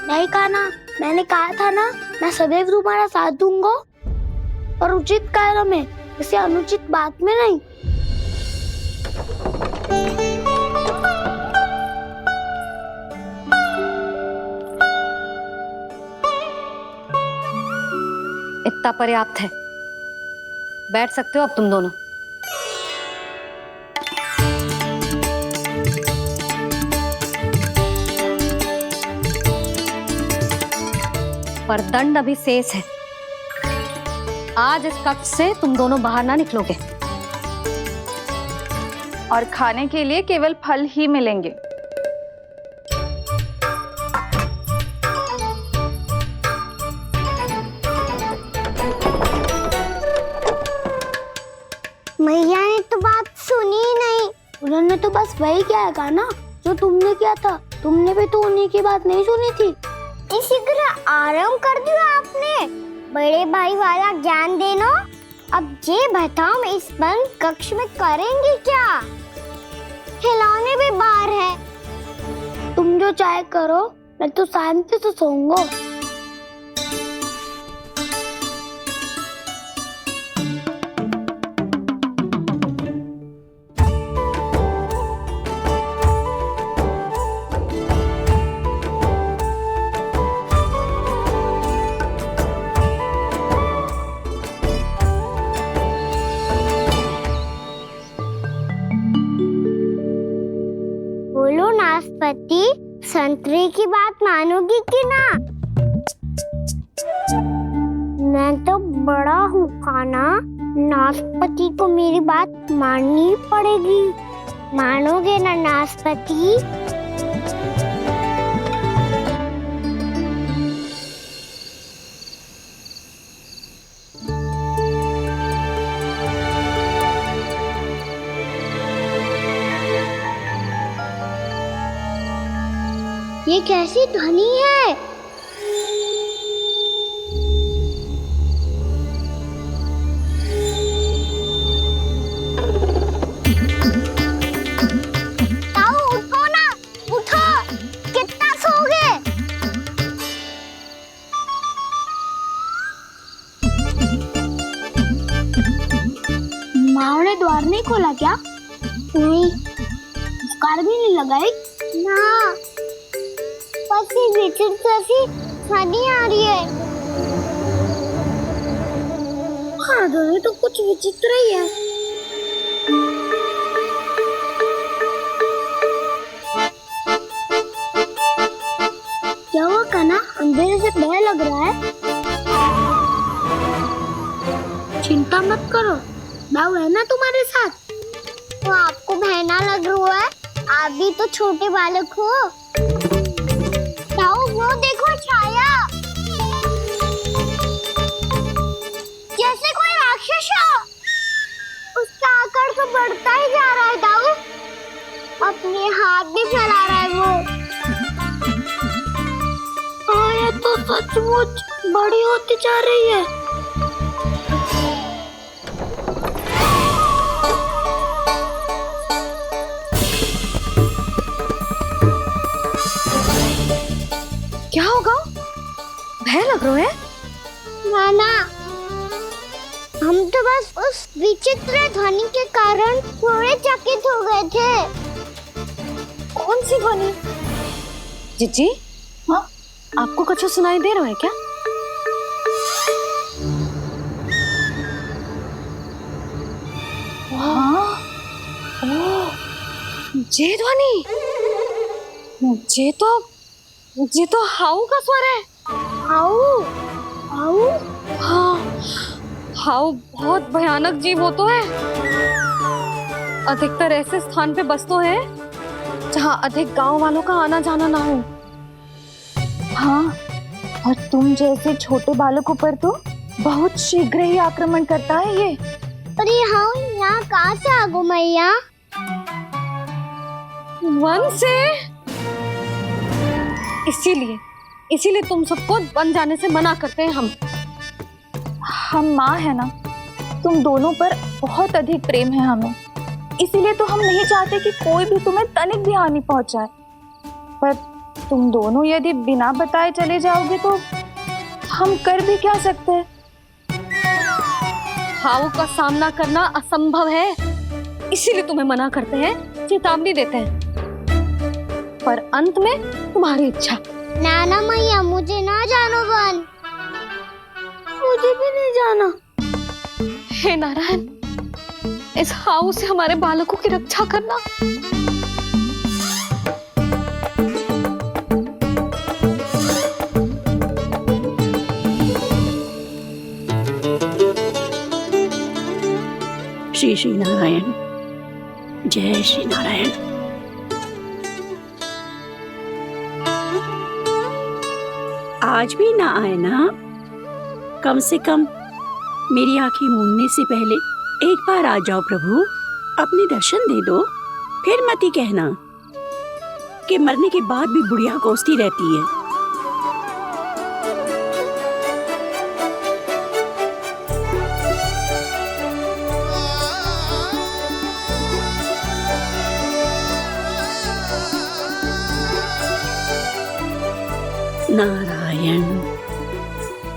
नहीं कान्हा, मैंने कहा था ना, मैं सदैव तुम्हारा साथ दूंगा, और उचित कार्य में, इसे अनुचित बात में नहीं। इतना पर्याप्त है, बैठ सकते हो अब तुम दोनों। पर दंड अभी शेष है। आज इस कक्ष से तुम दोनों बाहर ना निकलोगे, और खाने के लिए केवल फल ही मिलेंगे। मैया ने तो बात सुनी ही नहीं। उन्होंने तो बस वही किया ना जो तुमने किया था। तुमने भी तो उन्हीं की बात नहीं सुनी थी। इसी तरह आराम कर दिया आपने। बड़े भाई वाला ज्ञान देना। अब ये बताओ, इस बंद कक्ष में करेंगे क्या? खिलौने भी बाहर है। तुम जो चाहे करो, मैं तो शांति से सोऊंगा। बोलो नाशपाती, संतरे की बात मानोगी कि ना? मैं तो बड़ा हूँ कान्हा, नाशपाती को मेरी बात माननी पड़ेगी। मानोगे ना नाशपाती? ये कैसी ध्वनि है? ताऊ उठो ना, उठो, कितना सोओगे? माँ ने द्वार नहीं खोला क्या? नहीं। कार भी नहीं लगाई? ना। भीतर से ध्वनि आ रही है। हाँ, ध्वनि तो कुछ विचित्र ही है। क्या हुआ कान्हा, अंधेरे से भय लग रहा है? चिंता मत करो, दाऊ है ना तुम्हारे साथ। बहना लग रहा है, आप भी तो छोटे बालक हो। ताऊ वो देखो छाया, जैसे कोई राक्षस हो। उसका आकार तो बढ़ता ही जा रहा है ताऊ, अपने हाथ भी फैला रहा है वो। हाँ ये तो सचमुच बड़ी होती जा रही है। क्या होगा? भय लग रहा है? नाना, हम तो बस उस विचित्र ध्वनि के कारण थोड़े चकित हो गए थे। कौन सी ध्वनि? जीजी, हाँ, आपको कुछ सुनाई दे रहा है क्या? हाँ, ओह, ये ध्वनि, ये तो हाउ का स्वर है। हाउ? हाउ? हाँ, हाउ बहुत भयानक जीव हो तो है। अधिकतर ऐसे स्थान पे बस तो है जहाँ अधिक गांव वालों का आना जाना ना हो। हाँ, और तुम जैसे छोटे बालकों पर तो बहुत शीघ्र ही आक्रमण करता है ये। पर ये हाउ यहाँ कहाँ से आ गो मैया? वन से। इसीलिए तुम सबको वन जाने से मना करते हैं हम माँ है ना, तुम दोनों पर बहुत अधिक प्रेम है हमें, इसीलिए तो हम नहीं चाहते कि कोई भी तुम्हें तनिक भी हानि पहुंचाए। पर तुम दोनों यदि बिना बताए चले जाओगे तो हम कर भी क्या सकते हैं? हाउ का सामना करना असंभव है, इसीलिए तुम्हें मना करते हैं, चेतावनी देते हैं। पर अंत में तुम्हारी इच्छा। नाना मैया मुझे ना जानो वन, मुझे भी नहीं जाना। हे नारायण, इस हाउ से हमारे बालकों की रक्षा करना। श्री श्री नारायण, जय श्री नारायण। आज भी ना आए ना? कम से कम मेरी आंखें मूंदने से पहले एक बार आ जाओ प्रभु, अपने दर्शन दे दो। फिर मत ही कहना कि मरने के बाद भी बुढ़िया कोसती रहती है। नारायण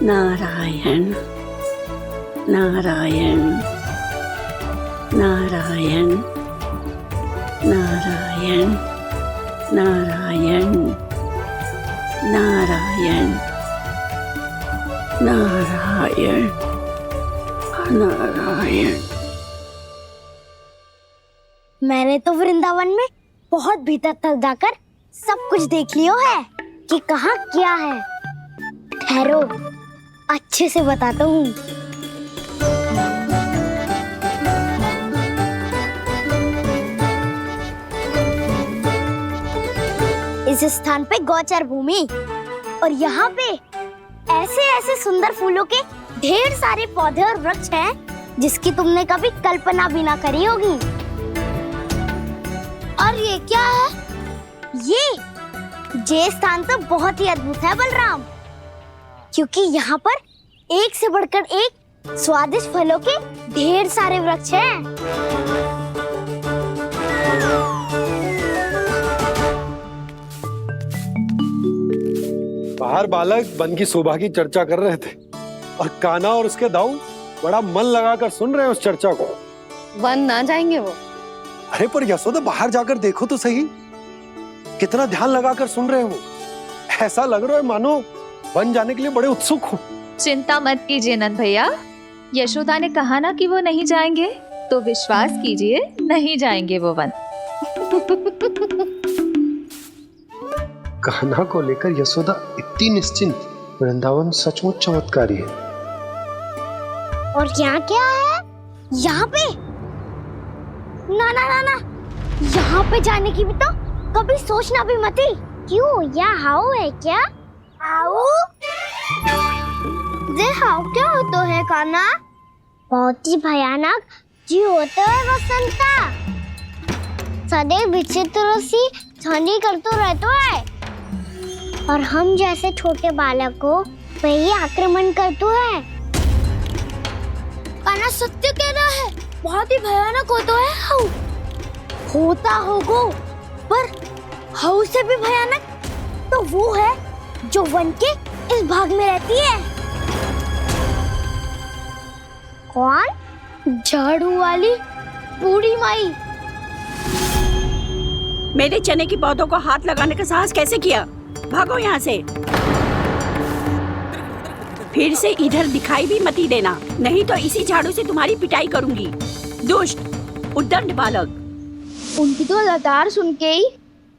नारायण नारायण नारायण नारायण नारायण नारायण नारायण नारायण। मैंने तो वृंदावन में बहुत भीतर तक जाकर सब कुछ देख लियो है कि कहाँ क्या है। ठहरो, अच्छे से बताता हूँ। इस स्थान पे गौचर भूमि, और यहाँ पे ऐसे ऐसे सुंदर फूलों के ढेर सारे पौधे और वृक्ष हैं जिसकी तुमने कभी कल्पना भी ना करी होगी। और ये क्या है? ये स्थान तो बहुत ही अद्भुत है बलराम, क्योंकि यहाँ पर एक से बढ़कर एक स्वादिष्ट फलों के ढेर सारे वृक्ष हैं। बाहर बालक वन की शोभा की चर्चा कर रहे थे और कान्हा और उसके दाऊ बड़ा मन लगाकर सुन रहे हैं उस चर्चा को। वन ना जाएंगे वो। अरे पर यशोदा, बाहर जाकर देखो तो सही, कितना ध्यान लगाकर सुन रहे हो। ऐसा लग रहा है मानो वन जाने के लिए बड़े उत्सुक हो। चिंता मत कीजिए नंद भैया, यशोदा ने कहा ना कि वो नहीं जाएंगे, तो विश्वास कीजिए नहीं जाएंगे वो वन। कान्हा को लेकर यशोदा इतनी निश्चिंत, वृंदावन सचमुच चमत्कारी है। और यहाँ क्या है? यहाँ पे ना ना ना ना, यहाँ पे जाने की भी तो कभी सोचना भी मत ही। क्यों, यह हाउ है क्या? हाउ? ये हाउ क्या होता है कान्हा? बहुत ही भयानक जी होता है वसंता। सदैव विचित्र सी ध्वनि करते रहता है और हम जैसे छोटे बालक को वही आक्रमण करते है। कान्हा सत्य कह रहा है, बहुत ही भयानक होता है हाउ। होता होगा, पर हाउ से भी भयानक तो वो है जो वन के इस भाग में रहती है। कौन? झाड़ू वाली बूढ़ी माई। मेरे चने की पौधों को हाथ लगाने का साहस कैसे किया? भागो यहाँ से। फिर से इधर दिखाई भी मत देना, नहीं तो इसी झाड़ू से तुम्हारी पिटाई करूंगी। दुष्ट, उद्दंड बालक। उनकी तो लतार सुन के ही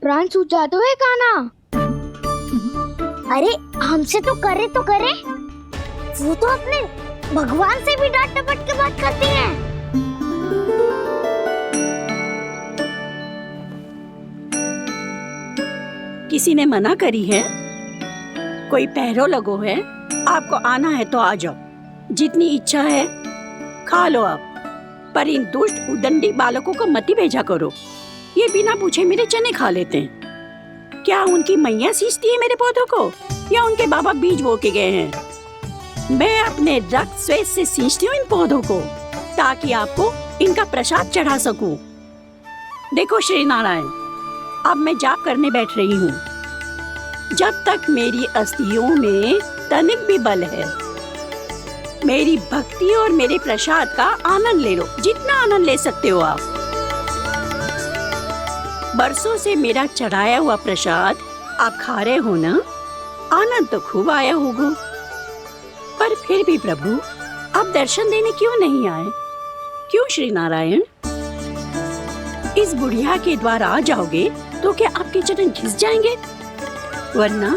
प्राण सूझ जाते हैं कान्हा। अरे हमसे तो करे, वो तो अपने भगवान से भी डांट डपट के बात करती हैं। किसी ने मना करी है? कोई पहरो लगो है? आपको आना है तो आ जाओ, जितनी इच्छा है खा लो आप, पर इन दुष्ट उदंडी बालकों को मत ही भेजा करो। ये बिना पूछे मेरे चने खा लेते हैं। क्या उनकी मैया सींचती है मेरे पौधों को, या उनके बाबा बीज बो के गए हैं? मैं अपने रक्त स्वेद से सींचती हूँ इन पौधों को, ताकि आपको इनका प्रसाद चढ़ा सकूं। देखो श्री नारायण, अब मैं जाप करने बैठ रही हूँ। जब तक मेरी अस्थियों में तनिक भी बल है, मेरी भक्ति और मेरे प्रसाद का आनंद ले लो, जितना आनंद ले सकते हो आप। बरसों से मेरा चढ़ाया हुआ प्रसाद आप खा रहे हो ना, आनंद तो खूब आया होगा। पर फिर भी प्रभु, आप दर्शन देने क्यों नहीं आए? क्यों श्री नारायण? इस बुढ़िया के द्वार आ जाओगे तो क्या आपके चरण घिस जाएंगे? वरना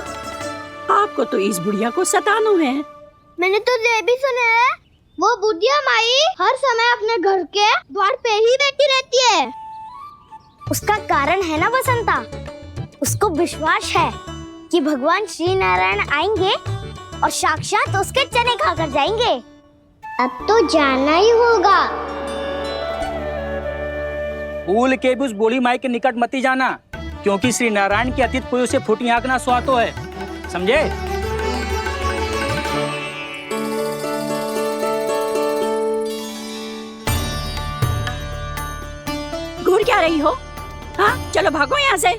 आपको तो इस बुढ़िया को सताना है। मैंने तो ये भी सुना है, वो बुढ़िया माई हर समय अपने घर के द्वार पे ही बैठी रहती है। उसका कारण है ना बसंता, उसको विश्वास है कि भगवान श्री नारायण आएंगे और साक्षात उसके चने खाकर जाएंगे। अब तो जाना ही होगा। भूल के भी उस बूढ़ी माई के निकट मत ही जाना, क्योंकि श्री नारायण की अतीत कोई उसे फूटी आंख ना सुहातो है, समझे? घूर क्या रही हो? हाँ, चलो भागो यहाँ से।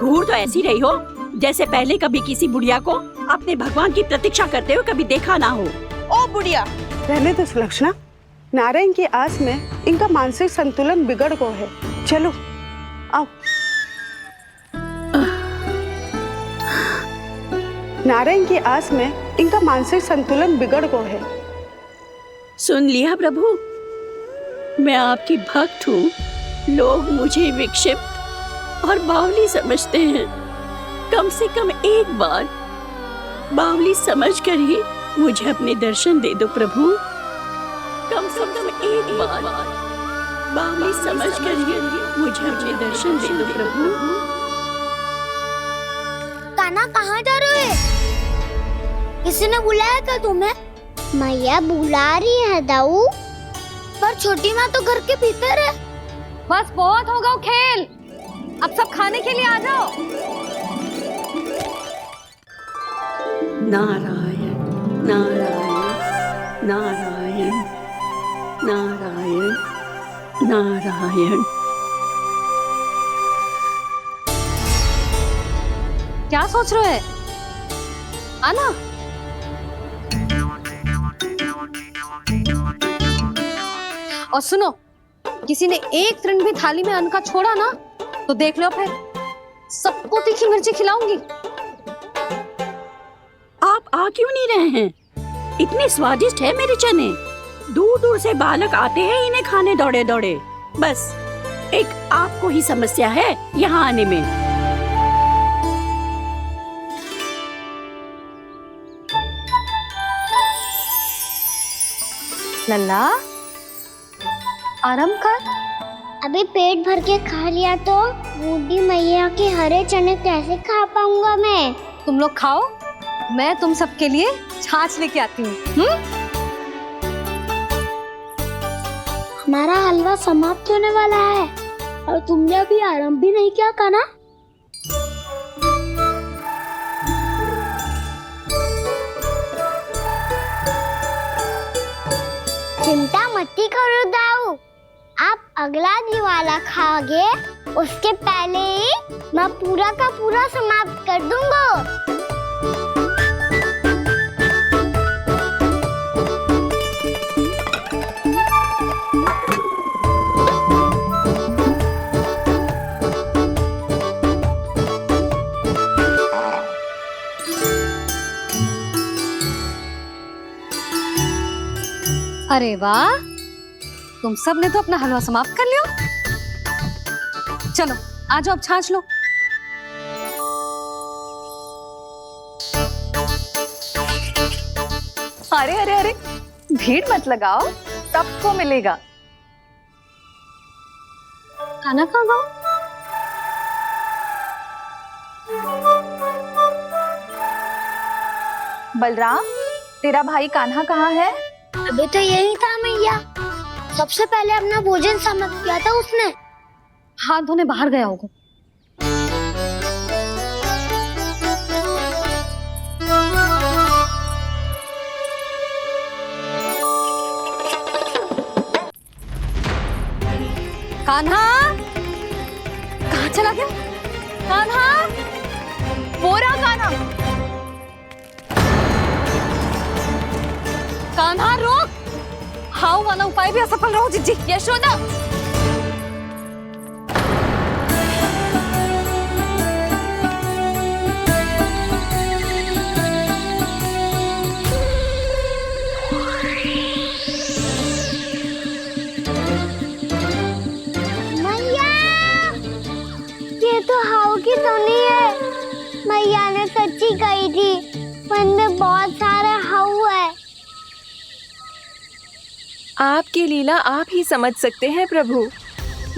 घूर तो ऐसी रही हो जैसे पहले कभी किसी बुढ़िया को अपने भगवान की प्रतीक्षा करते हुए कभी देखा ना हो। ओ बुढ़िया, रहने दो सुलक्षणा। नारायण की आस में इनका मानसिक संतुलन बिगड़ गया है। चलो आओ। नारायण की आस में इनका मानसिक संतुलन बिगड़ गया है। सुन लिया प्रभु, मैं आपकी भक्त हूँ। लोग मुझे विक्षिप्त और बावली समझते हैं। कम से कम एक बार बावली समझकर ही मुझे अपने दर्शन दे दो प्रभु। कम से कम एक बार बावली समझकर ही मुझे अपने दर्शन दे दो प्रभु। कान्हा कहाँ जा रहे हो? किसी ने बुलाया था तुम्हें? मैया बुला रही है दाऊ, पर छोटी माँ तो घर के भीतर है। बस बहुत होगा खेल, अब सब खाने के लिए आ जाओ। नारायण नारायण नारायण नारायण नारायण। क्या सोच रहे हैं? आना। और सुनो, किसी ने एक तृण भी थाली में अन्न का छोड़ा ना, तो देख लो फिर सबको तीखी मिर्ची खिलाऊंगी। आप आ क्यों नहीं रहे हैं? इतने स्वादिष्ट है मेरे चने। दूर दूर से बालक आते हैं इन्हें खाने दौड़े दौड़े। बस एक आपको ही समस्या है यहाँ आने में। लल्ला, आराम कर, अभी पेट भर के खा लिया तो बूढ़ी मैया के हरे चने कैसे खा पाऊंगा मैं? तुम लोग खाओ, मैं तुम सबके लिए छाछ लेके आती हूँ। हमारा हलवा समाप्त होने वाला है और तुमने अभी आराम भी नहीं किया कान्हा। चिंता मत करो दाऊ, आप अगला दिवाला खाओगे उसके पहले ही मैं पूरा का पूरा समाप्त कर दूंगा। अरे वाह, तुम सब ने तो अपना हलवा समाप्त कर लिया। चलो आ जाओ, अब छाछ लो। अरे अरे अरे, भीड़ मत लगाओ, सबको मिलेगा। खाना कहाँ गया? बलराम, तेरा भाई कान्हा कहाँ है? अभी तो यही था मैया, सबसे पहले अपना भोजन समाप्त किया था उसने। हाथ धोने बाहर गया होगा। कान्हा कहाँ चला गया? कान्हा, वो रहा कान्हा। कान्हा रोक, हाउ वाला उपाय भी असफल रहो जिज्जी। यशोदा, मैया, ये तो हाउ की तो नहीं है। मैया ने सच्ची कही थी, वन में बहुत सारे हाउ है। आपकी लीला आप ही समझ सकते हैं प्रभु।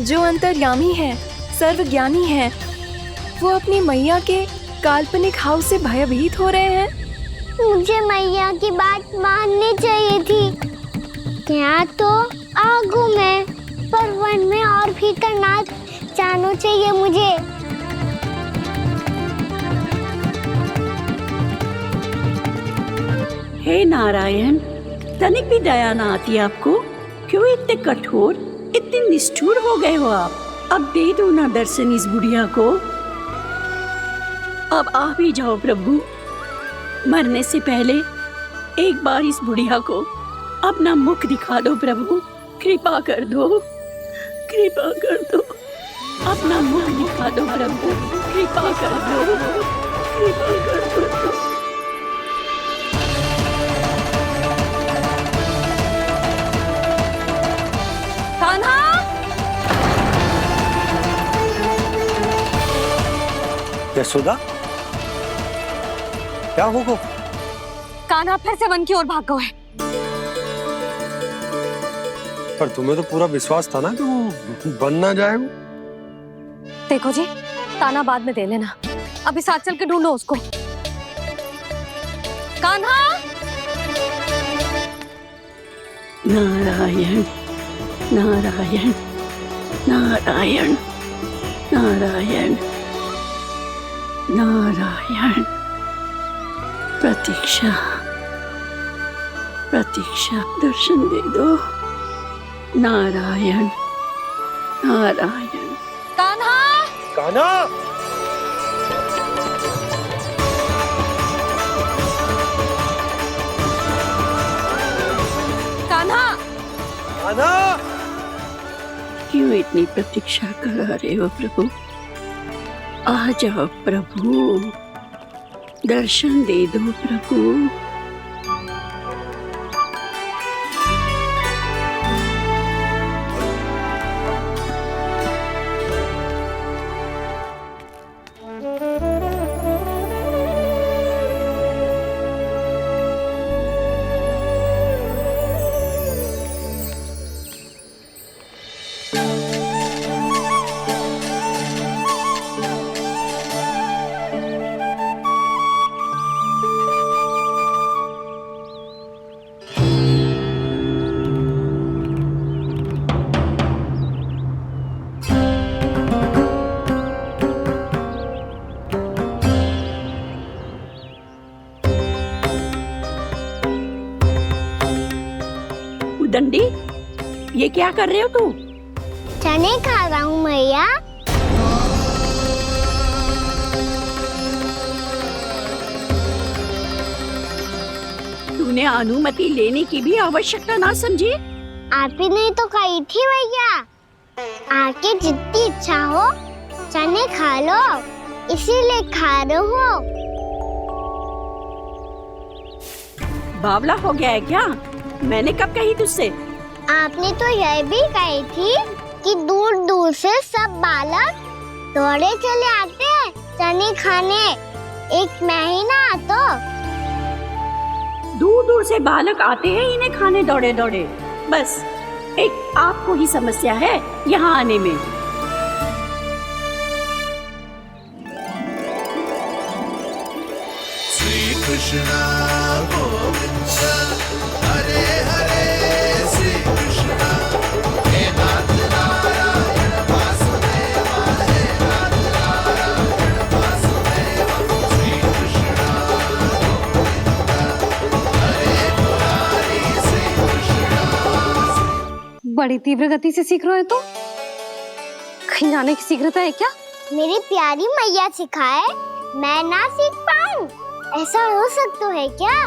जो अंतर्यामी है, सर्वज्ञानी है, वो अपनी मैया के काल्पनिक हाव से भयभीत हो रहे हैं। मुझे मैया की बात माननी चाहिए थी। क्या तो आगू में, पर वन में और भीतर ना जानो चाहिए मुझे। हे नारायण, तनिक भी दया ना आती आपको? क्यों इतने कठोर, इतने निष्ठुर हो गए हो आप? अब दे दो ना दर्शन इस बुढ़िया को। अब आ भी जाओ प्रभु, मरने से पहले एक बार इस बुढ़िया को अपना मुख दिखा दो प्रभु। कृपा कर दो, कृपा कर दो, अपना मुख दिखा दो प्रभु। कृपा कर दो, कृपा कर दो। कान्हा, यशोदा, क्या होगा? कान्हा फिर से वन की ओर भाग गया है। पर तुम्हें तो पूरा विश्वास था ना कि वो बन ना जाए। देखो जी, ताना बाद में दे लेना, अभी साथ चल के ढूंढो उसको। कान्हा, नारायण नारायण नारायण नारायण नारायण। प्रतीक्षा प्रतीक्षा, दर्शन दे दो। नारायण नारायण। कान्हा, कान्हा, कान्हा, कान्हा, क्यों इतनी प्रतीक्षा कर रहे हो प्रभु? आ जाओ प्रभु, दर्शन दे दो प्रभु। चंडी, ये क्या कर रहे हो तू? चने खा रहा हूँ मैया। तूने अनुमति लेने की भी आवश्यकता ना समझी? आप ही नहीं तो कही थी मैया, आके जितनी इच्छा हो चने खा लो, इसीलिए खा रहे हो। बावला हो गया है क्या? मैंने कब कही तुझसे? आपने तो यह भी कही थी कि दूर दूर से सब बालक दौड़े चले आते हैं चने खाने, एक महीना तो दूर दूर से बालक आते हैं इन्हें खाने दौड़े दौड़े। बस एक आपको ही समस्या है यहाँ आने में। श्री कृष्णा गोविंद हरे हरे, श्री कृष्णा हे नाथ नारायण वासुदेव, हे नाथ नारायण वासुदेव, श्री कृष्णा गोविंद हरे मुरारी, श्री कृष्णा। बड़ी तीव्र गति से सीख रहे हो तो कहीं जाने की शीघ्रता है क्या? मेरी प्यारी मैया सिखाए मैं ना सीख पाऊँ, ऐसा हो सकता है क्या?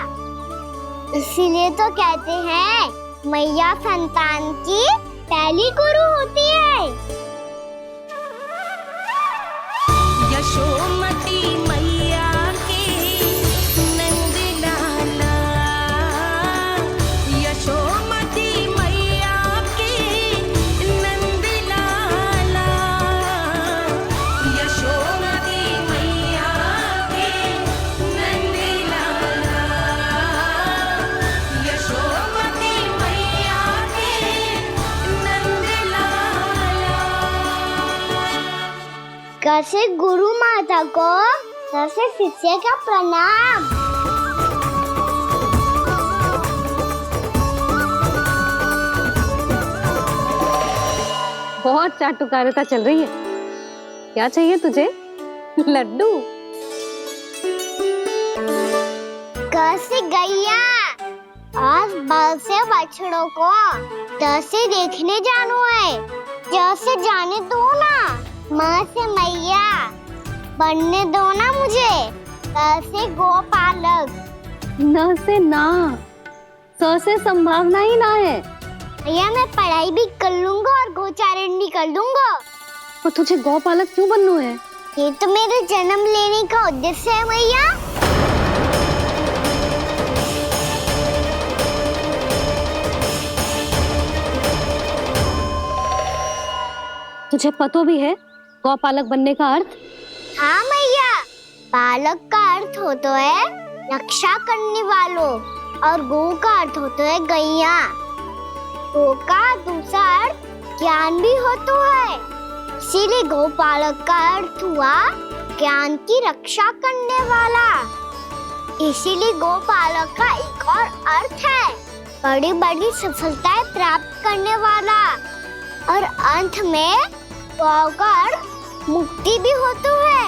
इसीलिए तो कहते हैं मैया संतान की पहली गुरु होती है। यशोमती मैया के नंद लाला, यशोमती मैया के नंद लाला, यशोमती मैया के नंद लाला, यशोमती मैया के नंद लाला। कैसे गुरु माता को कैसे शिष्य का प्रणाम। बहुत चाटुकारिता चल रही है। क्या चाहिए तुझे? लड्डू? कैसे गैया आज बल से बछड़ों को जैसे देखने जानो है, जैसे जाने दो ना, माँ से मैया बनने दो ना मुझे, कैसे गोपालक। न से ना, स से संभावना ही ना है। भैया मैं पढ़ाई भी कर लूंगा और गोचारण भी कर दूंगा। और तुझे गौपालक क्यों बनना है? ये तो मेरे जन्म लेने का उद्देश्य है मैया। तुझे पता भी है गौपालक बनने का अर्थ? हाँ मैया, बालक का अर्थ होता है रक्षा करने वालों और गो का अर्थ होता है गैया। गो का दूसरा अर्थ ज्ञान भी होता है, इसीलिए गोपालक का अर्थ हुआ ज्ञान की रक्षा करने वाला। इसीलिए गोपालक का एक और अर्थ है बड़ी बड़ी सफलताएं प्राप्त करने वाला, और अंत में गौ का अर्थ मुक्ति भी होता है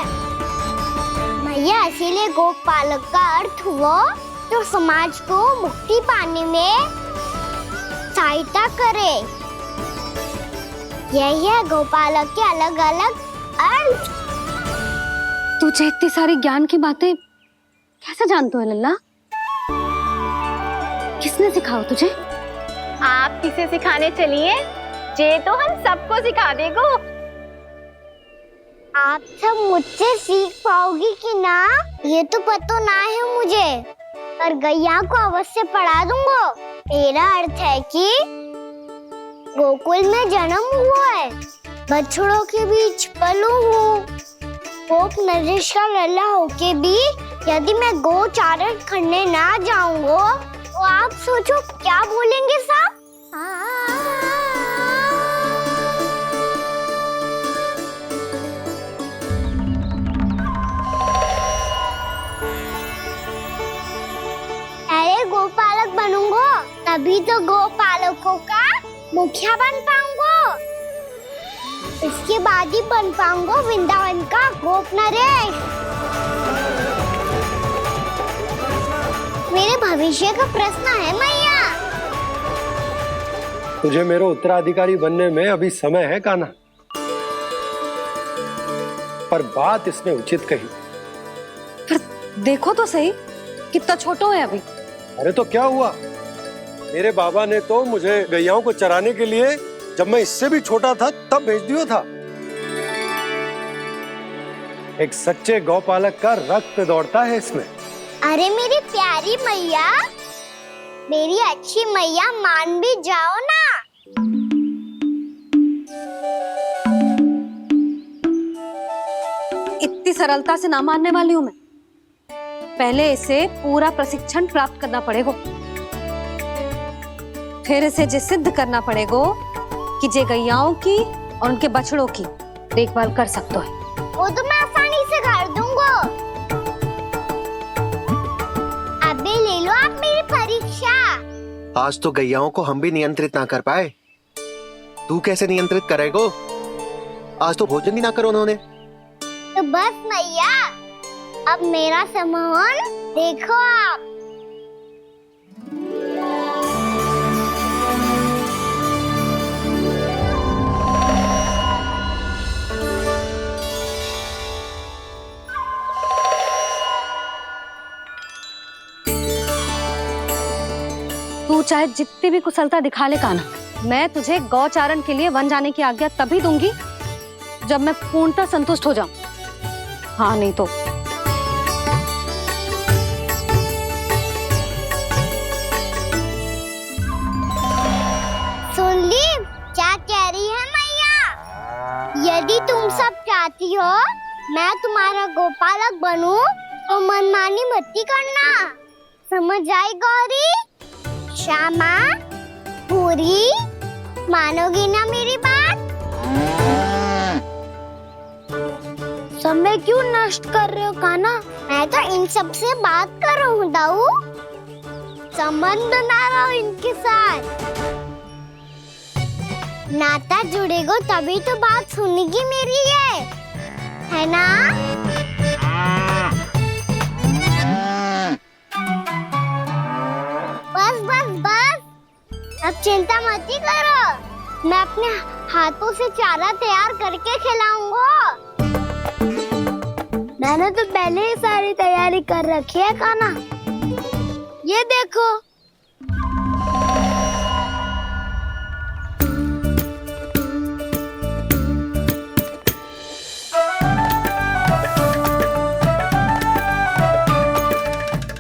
मैया। इसीलिए गोपालक का अर्थ हुआ जो समाज को मुक्ति पाने में सहायता करे। यही है गोपालक के अलग अलग अर्थ। तुझे इतनी सारी ज्ञान की बातें कैसे जानते हो लल्ला? किसने सिखाओ तुझे? आप किसे सिखाने चलिए, जे तो हम सबको सिखा देगो। आप सब मुझसे सीख पाओगी कि ना ये तो पता ना है मुझे, पर गैया को अवश्य पढ़ा दूंगा। मेरा अर्थ है कि गोकुल में जन्म हुआ है, बछड़ों के बीच पलू हूँ, गोप नरेश का लल्ला होके भी यदि मैं गोचारण करने ना जाऊंगा तो आप सोचो क्या बोलेंगे साहब? अरे गोपालक बनूंगा तभी तो गोपालकों का मुखिया बन पाऊंगा, इसके बाद ही बन पाऊंगा वृंदावन का गोप नरेश। मेरे भविष्य का प्रश्न है मैया। तुझे मेरे उत्तराधिकारी बनने में अभी समय है कान्हा, पर बात इसने उचित कही। पर देखो तो सही, कितना छोटो है अभी। अरे तो क्या हुआ, मेरे बाबा ने तो मुझे गैयाओं को चराने के लिए जब मैं इससे भी छोटा था तब भेज दिया था। एक सच्चे गौपालक का रक्त दौड़ता है इसमें। अरे मेरी प्यारी मैया, मेरी अच्छी मैया, मान भी जाओ ना। इतनी सरलता से ना मानने वाली हूं मैं। पहले इसे पूरा प्रशिक्षण प्राप्त करना पड़ेगा, फिर इसे जे सिद्ध करना पड़ेगा कि जे गैयाओं की और उनके बछड़ों की देखभाल कर सकते है। वो तो मैं आसानी से कर दूंगा। अबे ले लो आप मेरी परीक्षा। आज तो गैयाओं को हम भी नियंत्रित ना कर पाए, तू कैसे नियंत्रित करेगो? आज तो भोजन ही ना करो उन्होंने। तो बस मैया, अब मेरा सम्मान देखो आप। तू चाहे जितनी भी कुशलता दिखा ले कान्हा, मैं तुझे गौचारण के लिए वन जाने की आज्ञा तभी दूंगी जब मैं पूर्णतः संतुष्ट हो जाऊं। हाँ नहीं तो सुन ली क्या कह रही है मैया? यदि तुम सब चाहती हो मैं तुम्हारा गोपालक बनूं तो मनमानी मत करना, समझ आई गौरी? श्यामा, पूरी, मानोगी ना मेरी बात? समय क्यों नष्ट कर रहे हो कान्हा? मैं तो इन सब से बात कर रहा हूँ दाऊ, संबंध बना रहा हूँ इनके साथ। नाता जुड़ेगा तभी तो बात सुनेगी मेरी है ना? बस बस बस, अब चिंता मत ही करो, मैं अपने हाथों से चारा तैयार करके खिलाऊंगा। मैंने तो पहले ही सारी तैयारी कर रखी है कान्हा, ये देखो।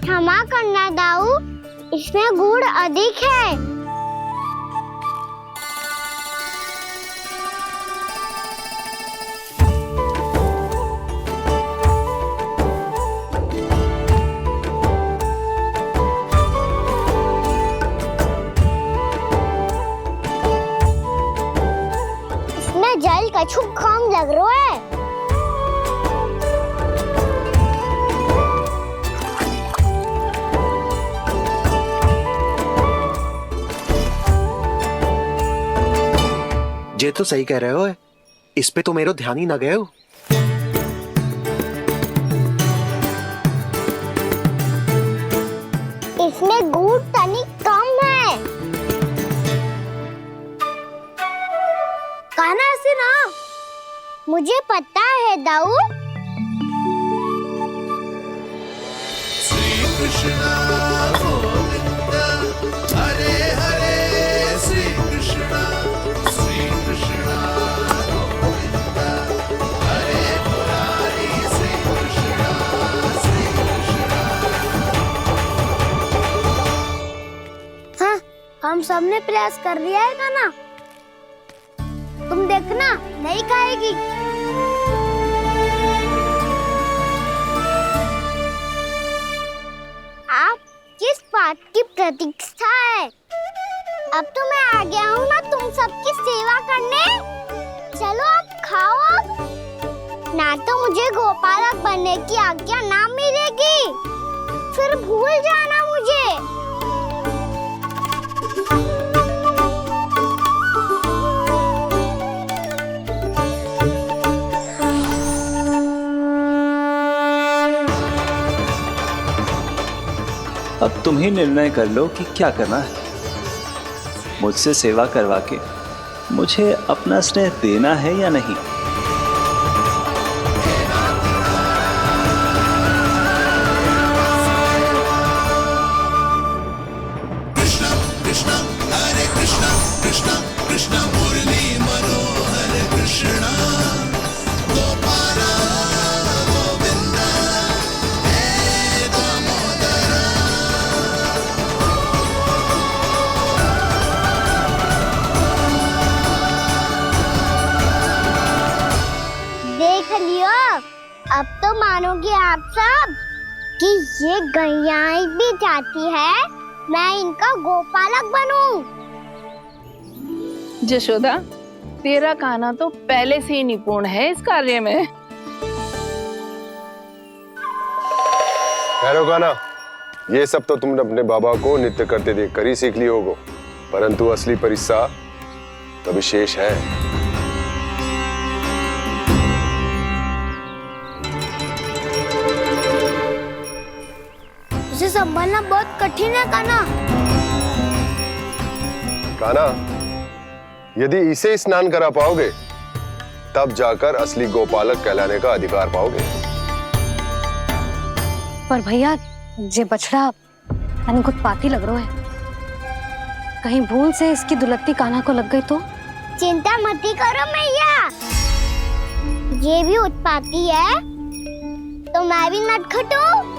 क्षमा करना दाऊ, इसमें गुड़ अधिक है। इसमें जल कछु कम लग रहा है। ये तो सही कह रहे हो, इस पे तो मेरो ध्यान ही ना गए हो। इसमें गुड़ तनिक कम है। कान्हा से ना, मुझे पता है दाऊ। श्री कृष्ण गोविंद हरे हरे, श्री कृष्ण गोविंद हरे मुरारी, श्री कृष्ण हाँ, हम सबने प्रयास कर लिया है कान्हा, तुम देखना नहीं खाएगी। आप किस बात की प्रतीक्षा है? अब तो मैं आ गया हूँ ना तुम सबकी सेवा करने। चलो आप खाओ अब। ना तो मुझे गोपालक बनने की आज्ञा ना मिलेगी, फिर भूल जाना मुझे। अब तुम ही निर्णय कर लो कि क्या करना है। मुझसे सेवा करवा के मुझे अपना स्नेह देना है या नहीं? कृष्ण कृष्ण हरे कृष्ण कृष्ण कृष्ण मुरली मनोहर कृष्ण गोपाल गोविंद हे दामोदर। देख लियो, अब तो मानोगे आप सब कि ये गैयाएं भी चाहती है मैं इनका गोपालक बनूं। जशोदा, तेरा कान्हा तो पहले से ही निपुण है इस कार्य में। खैर होगा ना, ये सब तो तुमने अपने बाबा को नृत्य करते देख कर ही सीख ली होगो, परंतु असली परिस्सा तो विशेष है। इसे संभालना बहुत कठिन है कान्हा। कान्हा, यदि इसे स्नान करा पाओगे तब जाकर असली गोपालक कहलाने का अधिकार पाओगे। पर भैया, ये बछड़ा कुछ उत्पाती लग रहा है, कहीं भूल से इसकी दुलत्ती कान्हा को लग गई तो? चिंता मत करो मैया, ये भी उत्पाती है तो मैं भी नटखट हूँ।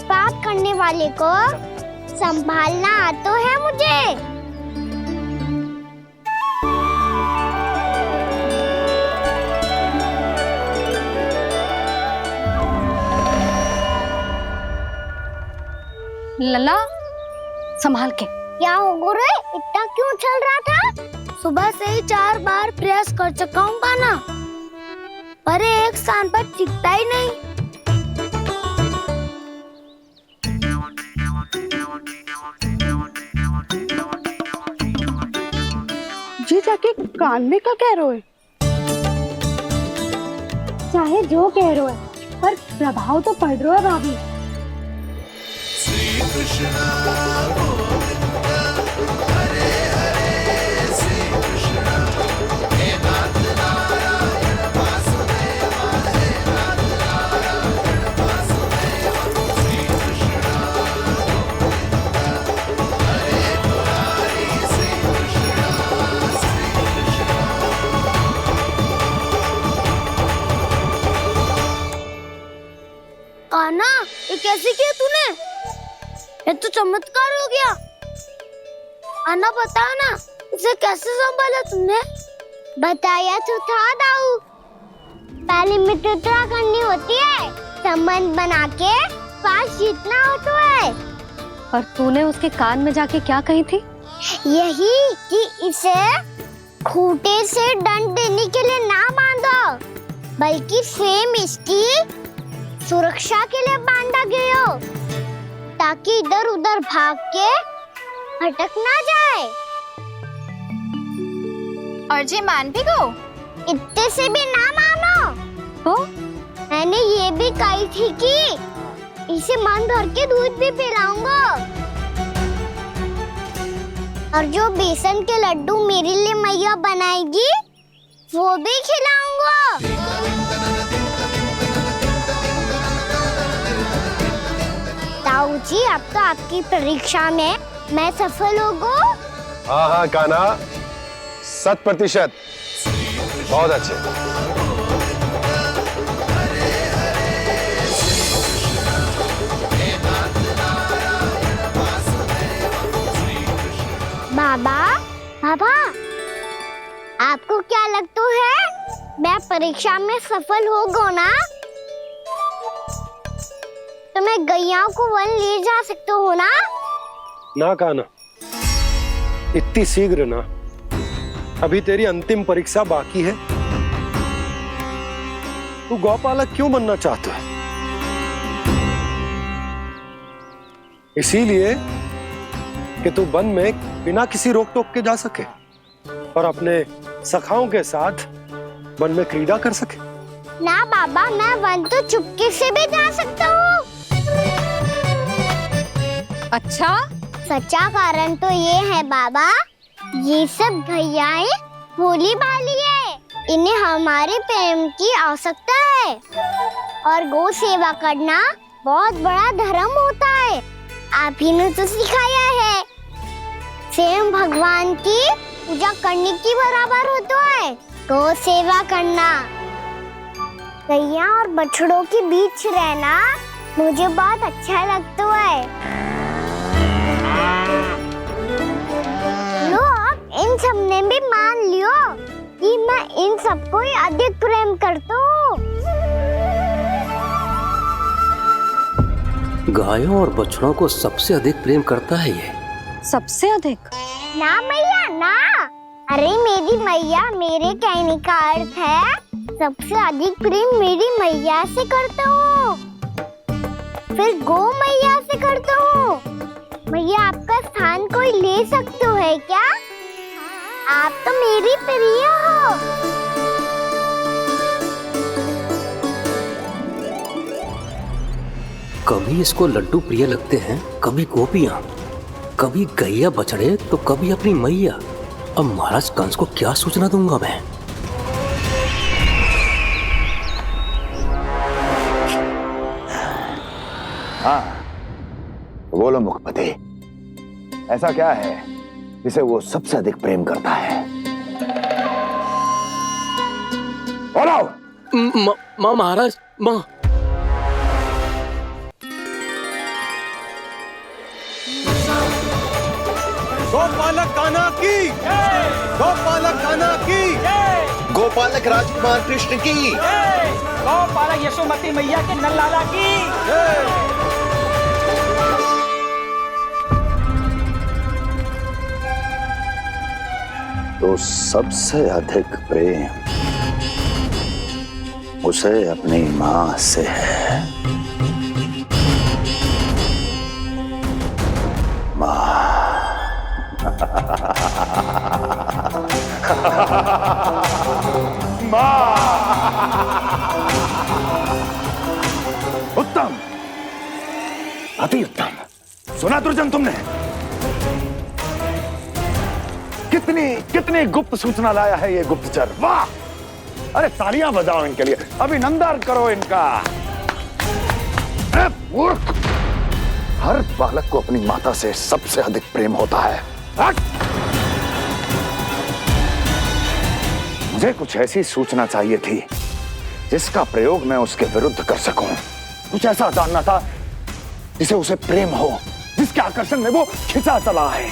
पाप करने वाले को संभालना आता है मुझे। लल्ला, संभाल के। क्या हो गुरु, इतना क्यों चल रहा था? सुबह से ही 4 बार प्रयास कर चुका हूँ कान्हा, पर एक स्थान पर टिकता ही नहीं। जी जाके कान में का कह रहे? चाहे जो कह रहे है, पर प्रभाव तो पड़ रहा है भाभी। श्री कृष्ण गोविंद हरे हरे श्री कृष्ण हे नाथ नारायण वासुदेव हे नाथ नारायण वासुदेव श्री कृष्ण गोविंद हरे मुरारी श्री कृष्ण श्री कृष्ण। कान्हा, ये कैसे किया तूने? ये तो चमत्कार हो गया। अन्ना बताओ ना, इसे कैसे संभाला तुमने? बताया तो था दाऊ, पहले मित्रता करनी होती है, संबंध बना के पास जीतना होता है। पर तूने उसके कान में जाके क्या कही थी? यही कि इसे खूंटे से दंड देने के लिए ना बांधो, बल्कि स्वयं इसकी सुरक्षा के लिए बांधा गया हो, ताकि इधर उधर भाग के भटक ना जाए। और जी मान भी गो? इतने से भी ना मानो तो मैंने ये भी कही थी कि इसे मन भर के दूध भी पिलाऊंगा, और जो बेसन के लड्डू मेरे लिए मैया बनाएगी वो भी खिलाऊंगा। ताऊ जी, अब तो आपकी परीक्षा में मैं सफल होगा। हाँ हाँ कान्हा, 100%। बहुत अच्छे। बाबा, बाबा, आपको क्या लगता है मैं परीक्षा में सफल होगा ना? तो मैं गैयाओं को वन ले जा सकता हूँ ना? ना कान्हा, इतनी शीघ्र ना, अभी तेरी अंतिम परीक्षा बाकी है। तू गौपालक क्यों बनना चाहता है? इसीलिए कि तू वन में बिना किसी रोक टोक के जा सके और अपने सखाओं के साथ वन में क्रीड़ा कर सके। ना बाबा, मैं वन तो चुपके से भी जा सकता हूँ। अच्छा, सच्चा कारण तो ये है बाबा, ये सब भैयाएं भोली भाली है, इन्हें हमारे प्रेम की आवश्यकता है और गौ सेवा करना बहुत बड़ा धर्म होता है। आप ही ने तो सिखाया है, स्वयं भगवान की पूजा करने की बराबर होता है गौ सेवा करना। गैया और बछड़ों के बीच रहना मुझे बहुत अच्छा लगता है। लो अब इन सब ने भी मान लियो कि मैं इन सबको ही अधिक प्रेम करता हूँ। गायों और बछड़ों को सबसे अधिक प्रेम करता है ये। सबसे अधिक? ना मैया ना, अरे मेरी मैया, मेरे कहने का अर्थ है सबसे अधिक प्रेम मेरी मैया से करता हूँ, फिर गौ मैया से करता हूँ। मैया आपका स्थान कोई ले सकते है क्या? आप तो मेरी प्रिय हो। कभी इसको लड्डू प्रिय लगते हैं, कभी गोपियां, कभी गैया बछड़े, तो कभी अपनी मैया। अब महाराज कंस को क्या सूचना दूंगा मैं? हाँ, बोलो मुखपति, ऐसा क्या है जिसे वो सबसे अधिक प्रेम करता है? बोलो। माँ महाराज, माँ। गोपालक कान्हा की, गोपालक कान्हा की, गोपालक राजकुमार कृष्ण की, गोपालक यशोमती मैया के नल लाला की। तो सबसे अधिक प्रेम उसे अपनी माँ से है। माँ। उत्तम, अति उत्तम। सुना दुर्जन तुमने? कितनी कितनी गुप्त सूचना लाया है ये गुप्तचर। वाह! अरे तालियां बजाओ इनके लिए, अभिनंदन करो इनका। मूर्ख! हर बालक को अपनी माता से सबसे अधिक प्रेम होता है। मुझे कुछ ऐसी सूचना चाहिए थी जिसका प्रयोग मैं उसके विरुद्ध कर सकूं। कुछ ऐसा जानना था जिसे उसे प्रेम हो, जिसके आकर्षण में वो खिंचा चला है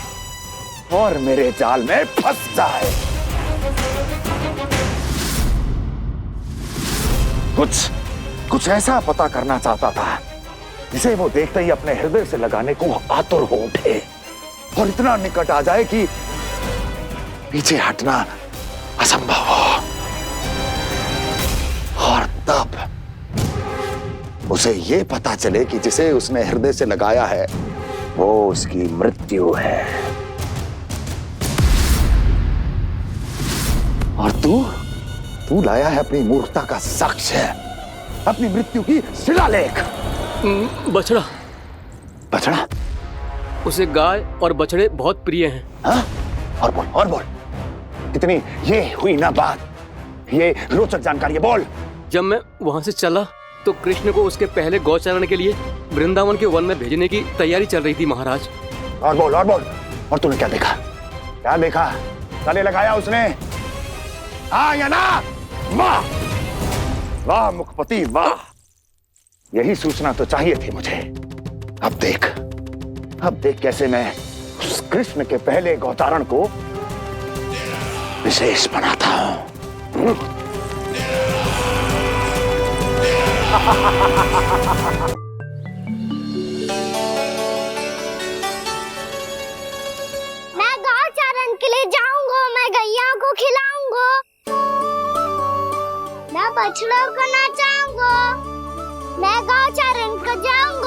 और मेरे जाल में फंस जाए। कुछ ऐसा पता करना चाहता था जिसे वो देखते ही अपने हृदय से लगाने को आतुर हो उठे और इतना निकट आ जाए कि पीछे हटना असंभव हो। और तब उसे ये पता चले कि जिसे उसने हृदय से लगाया है वो उसकी मृत्यु है। और तू लाया है अपनी मूर्खता का साक्ष्य, अपनी मृत्यु की शिलालेख। बछड़ा। बछड़ा? उसे गाय और बछड़े बहुत प्रिय हैं। हाँ? और बोल। कितनी ये हुई ना बात, ये रोचक जानकारी है, बोल। जब मैं वहां से चला तो कृष्ण को उसके पहले गौचारण के लिए वृंदावन के वन में भेजने की तैयारी चल रही थी महाराज। और बोल। और तूने क्या देखा? गले लगाया उसने? हाँ या ना? वाह मुखपति वाह, यही सूचना तो चाहिए थी मुझे। अब देख कैसे मैं उस कृष्ण के पहले गौतारण को विशेष बनाता हूं। मैं गौचारण के लिए जाऊंगा, मैं गैया को खिलाऊंगा, मैं बछड़ों को नचाऊंगा, मैं गौचारण को जाऊंगा।